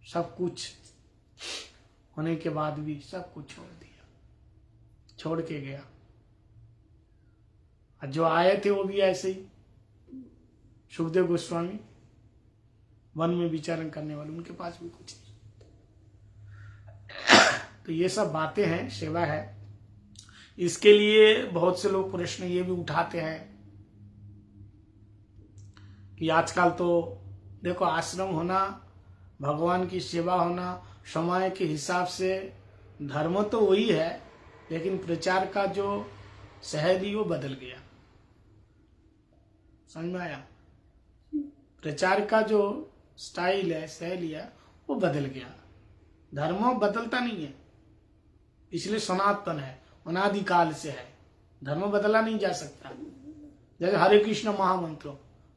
सब कुछ होने के बाद भी सब कुछ छोड़ दिया, छोड़ के गया। और जो आए थे वो भी ऐसे ही, सुखदेव गोस्वामी वन में विचरण करने वाले, उनके पास भी कुछ नहीं। तो ये सब बातें हैं, सेवा है। इसके लिए बहुत से लोग प्रश्न ये भी उठाते हैं कि आजकल तो देखो आश्रम होना, भगवान की सेवा होना, समय के हिसाब से धर्म तो वही है, लेकिन प्रचार का जो शैली वो बदल गया। समझ में आया? प्रचार का जो स्टाइल है, शैली है, वो बदल गया। धर्म बदलता नहीं है, इसलिए सनातन है, अनादिकाल से है। धर्म बदला नहीं जा सकता। जैसे हरे कृष्ण महामंत्र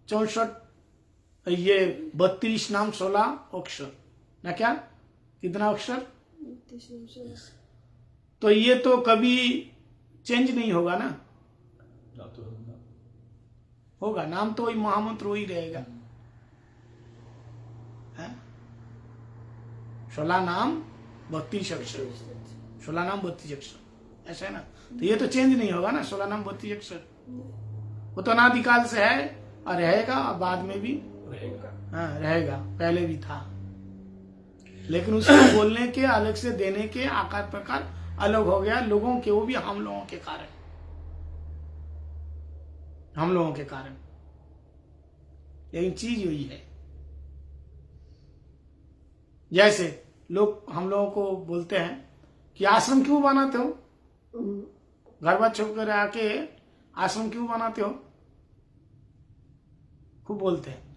64, ये 32 नाम 16 अक्षर ना, क्या कितना अक्षर? तो ये तो कभी चेंज नहीं होगा ना, होगा नाम तो वही, महामंत्र वही रहेगा। 16 नाम 32 अक्षर, 16 नाम 32 अक्षर, ऐसा है ना। तो ये तो चेंज नहीं होगा ना, 16 नाम 32 अक्षर। वो तो अनादिकाल से है और रहेगा, और बाद में भी रहेगा। हाँ रहेगा, पहले भी था। लेकिन उसको बोलने के, अलग से देने के आकार प्रकार अलग हो गया लोगों के, वो भी हम लोगों के कारण, हम लोगों के कारण। लेकिन चीज यही है। जैसे लोग हम लोगों को बोलते हैं कि आश्रम क्यों बनाते हो, घर बार छोड़ कर आके आश्रम क्यों बनाते हो, खूब बोलते हैं।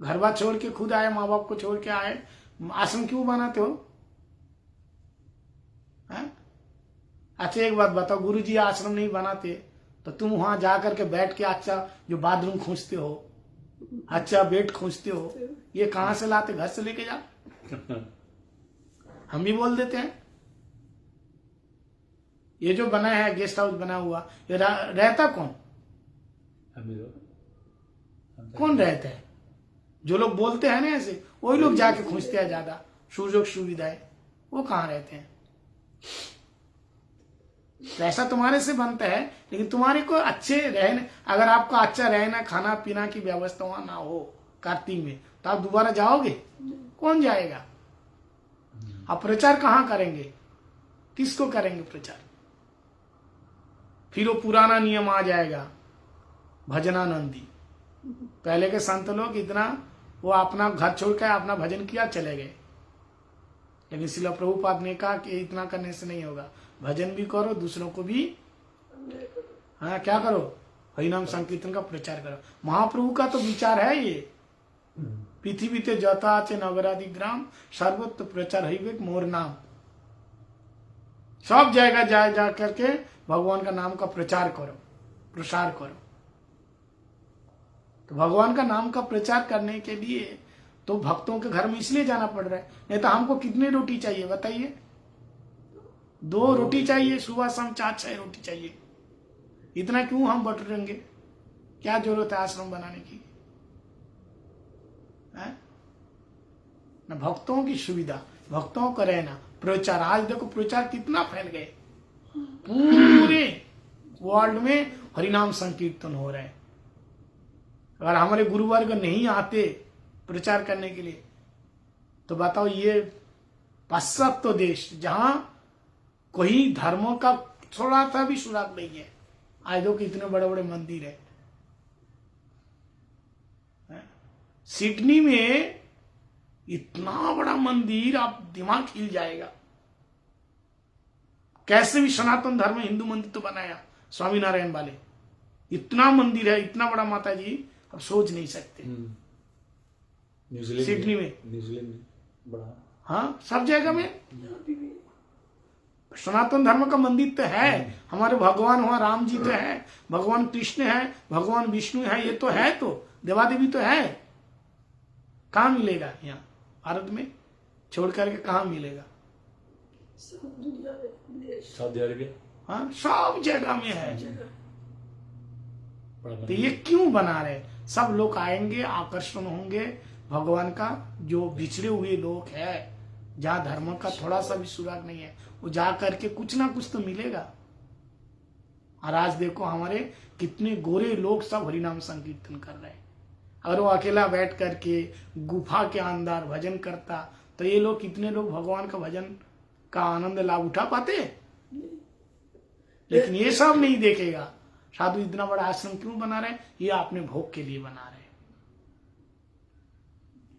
घर बार छोड़ के खुद आए, माँ बाप को छोड़ के आए, आश्रम क्यों बनाते हो? है? अच्छा एक बात बताओ, गुरुजी आश्रम नहीं बनाते तो तुम वहां जाकर के बैठ के अच्छा जो बाथरूम खोजते हो, अच्छा बेड खोजते हो, ये कहां से लाते? घर से लेके जा। हम भी बोल देते हैं। ये जो बना है गेस्ट हाउस बना हुआ, ये रहता कौन? कौन रहता है? जो लोग बोलते हैं ना ऐसे, वही लोग जाके खोजते हैं ज्यादा सुযোগ सुविधाएं। वो कहां रहते हैं? पैसा तुम्हारे से बनता है, लेकिन तुम्हारे को अच्छे रहने, अगर आपको अच्छा रहना खाना पीना की व्यवस्था वहां ना हो कार्तिक में, तो आप दोबारा जाओगे? कौन जाएगा? आप प्रचार कहां करेंगे? किसको करेंगे प्रचार? फिर वो पुराना नियम आ जाएगा, भजनानंदी। पहले के संत लोग इतना, वो अपना घर छोड़कर अपना भजन किया चले गए, लेकिन श्रील प्रभुपाद ने कहा कि इतना करने से नहीं होगा, भजन भी करो, दूसरों को भी हाँ क्या करो, हरिनाम संकीर्तन का प्रचार करो। महाप्रभु का तो विचार है ये, पृथ्वीते যত আছে नगरादि ग्राम सर्वत्र प्रचार हरिवेक मोर नाम। सब जगह जा करके भगवान का नाम का प्रचार करो, प्रसार करो। तो भगवान का नाम का प्रचार करने के लिए तो भक्तों के घर में इसलिए जाना पड़ रहा है, नहीं तो हमको कितनी रोटी चाहिए बताइए? 2 रोटी चाहिए, सुबह शाम 4-6 रोटी चाहिए। इतना क्यों हम बटोरेंगे? क्या जरूरत है आश्रम बनाने की? है ना? भक्तों की सुविधा, भक्तों का रहना, प्रचार। आज देखो प्रचार कितना फैल गए, पूरे वर्ल्ड में हरिनाम संकीर्तन हो रहा है। अगर हमारे गुरुवर्ग नहीं आते प्रचार करने के लिए, तो बताओ ये पाश्चात्य देश जहां कोई धर्मों का थोड़ा सा भी सुराग नहीं है, आज देखो इतने बड़े बड़े मंदिर है। सिडनी में इतना बड़ा मंदिर, आप दिमाग हिल जाएगा। कैसे भी सनातन धर्म हिंदू मंदिर तो बनाया स्वामीनारायण वाले, इतना मंदिर है, इतना बड़ा माता जी, आप सोच नहीं सकते। सिडनी में, न्यूजीलैंड में बड़ा, हाँ सब जगह में सनातन धर्म का मंदिर तो है। हमारे भगवान वहां राम जी तो है, भगवान कृष्ण है, भगवान विष्णु है, ये तो है, तो देवा देवी तो है। कहाँ मिलेगा? यहाँ भारत में छोड़ करके कहाँ मिलेगा? सऊदी अरेबिया, हाँ सब जगह में है। तो ये क्यों बना रहे? सब लोग आएंगे, आकर्षण होंगे भगवान का। जो बिछड़े हुए लोग हैं, जहाँ धर्म का थोड़ा सा भी सुराग नहीं है, वो जा करके कुछ ना कुछ तो मिलेगा। और आज देखो हमारे कितने गोरे लोग सब हरिनाम संकीर्तन कर रहे हैं। अगर वो अकेला बैठ करके गुफा के अंदर भजन करता, तो ये लोग कितने लोग भगवान का भजन का आनंद लाभ उठा पाते? लेकिन ये सब नहीं देखेगा। साधु इतना बड़ा आश्रम क्यों बना रहे? ये आपने भोग के लिए बना रहे।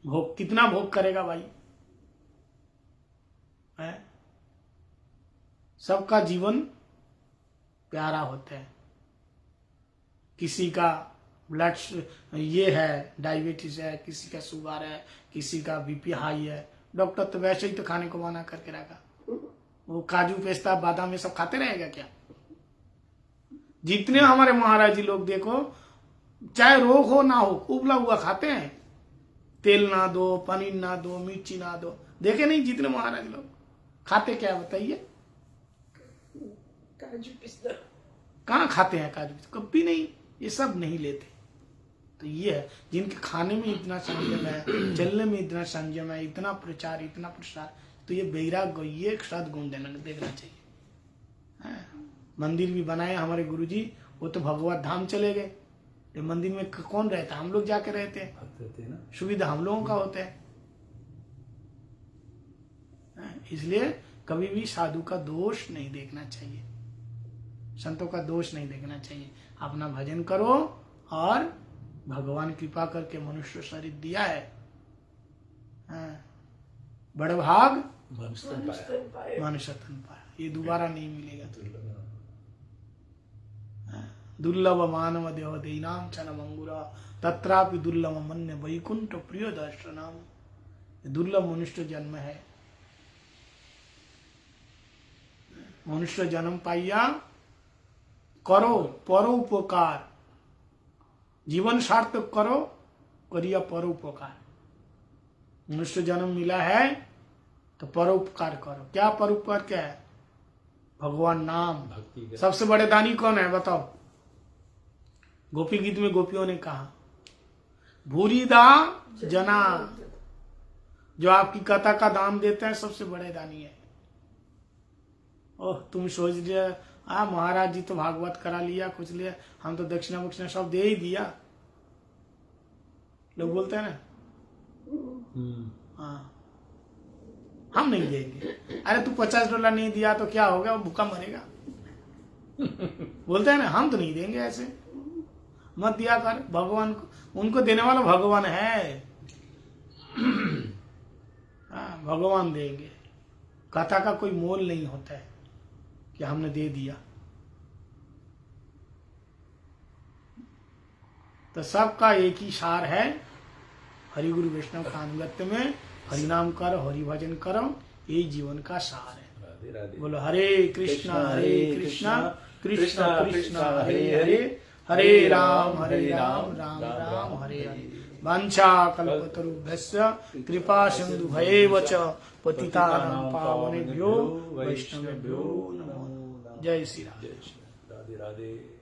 भोग कितना भोग करेगा भाई? है? सबका जीवन प्यारा होता है। किसी का ब्लड ये है, डायबिटीज है, किसी का शुगर है, किसी का बीपी हाई है, डॉक्टर तो वैसे ही तो खाने को मना करके रखा। वो काजू पेस्ता बादाम ये सब खाते रहेगा क्या? जितने हमारे महाराज जी लोग देखो, चाहे रोग हो ना हो, उबला हुआ खाते हैं। तेल ना दो, पनीर ना दो, मिर्ची ना दो, देखे नहीं जितने महाराज लोग खाते क्या बताइए? काजू पिस्ता कहाँ खाते हैं काजू पिस्ता? कभी नहीं, ये सब नहीं लेते। तो ये है जिनके खाने में इतना संयम है, चलने में इतना संयम है, इतना प्रचार, इतना प्रसार, तो ये वैराग्य, ये सद्गुण देखना चाहिए। मंदिर भी बनाए हमारे गुरुजी, वो तो भगवत धाम चले गए। ये मंदिर में कौन रहता? हम लोग जाके रहते हैं ना, सुविधा हम लोगों का होता है। इसलिए कभी भी साधु का दोष नहीं देखना चाहिए, संतों का दोष नहीं देखना चाहिए। अपना भजन करो और भगवान कृपा करके मनुष्य शरीर दिया है। हाँ, बड़े भाग मनुष्य तन पाया। मनुष्य तन पाया, ये दोबारा नहीं मिलेगा। दुर्लभ मानव देह दीनाम चन मंगुरा तत्रापि दुर्लभ मन्य वैकुंठ प्रिय दर्शनम। दुर्लभ मनुष्य जन्म है। मनुष्य जन्म पाइया, करो परोपकार, जीवन सार्थक करो, करिया परोपकार। मनुष्य जन्म मिला है तो परोपकार करो। क्या परोपकार क्या है? भगवान नाम। भक्ति। सबसे बड़े दानी कौन है बताओ? गोपी गीत में गोपियों ने कहा भूरिदा जना, जो आपकी कथा का दान देते हैं सबसे बड़े दानी है। ओह, तुम सोच लिया महाराज जी तो भागवत करा लिया, कुछ लिया, हम तो दक्षिणा वक्षिणा सब दे ही दिया। लोग बोलते हैं ना, हाँ हम नहीं देंगे। अरे तू $50 नहीं दिया तो क्या हो गया, वो भूखा मरेगा। बोलते हैं ना, हम तो नहीं देंगे, ऐसे मत दिया कर। भगवान को, उनको देने वाला भगवान है। हाँ, भगवान देंगे। कथा का कोई मोल नहीं होता है कि हमने दे दिया। तो सबका एक ही सार है, हरि गुरु वैष्णव का अनुगत्य में हरिनाम करो, हरि भजन करो, यही जीवन का सार है। राधे राधे। बोलो हरे कृष्णा कृष्णा कृष्णा हरे हरे, हरे राम राम राम हरे हरे। वाञ्छा कल्पतरुभ्यश्च कृपा सिन्धु भयेव च पतितानां पावनेभ्यो वैष्णवेभ्यो नमो नमः। जय श्री राम। जय श्री राम। राधे राधे।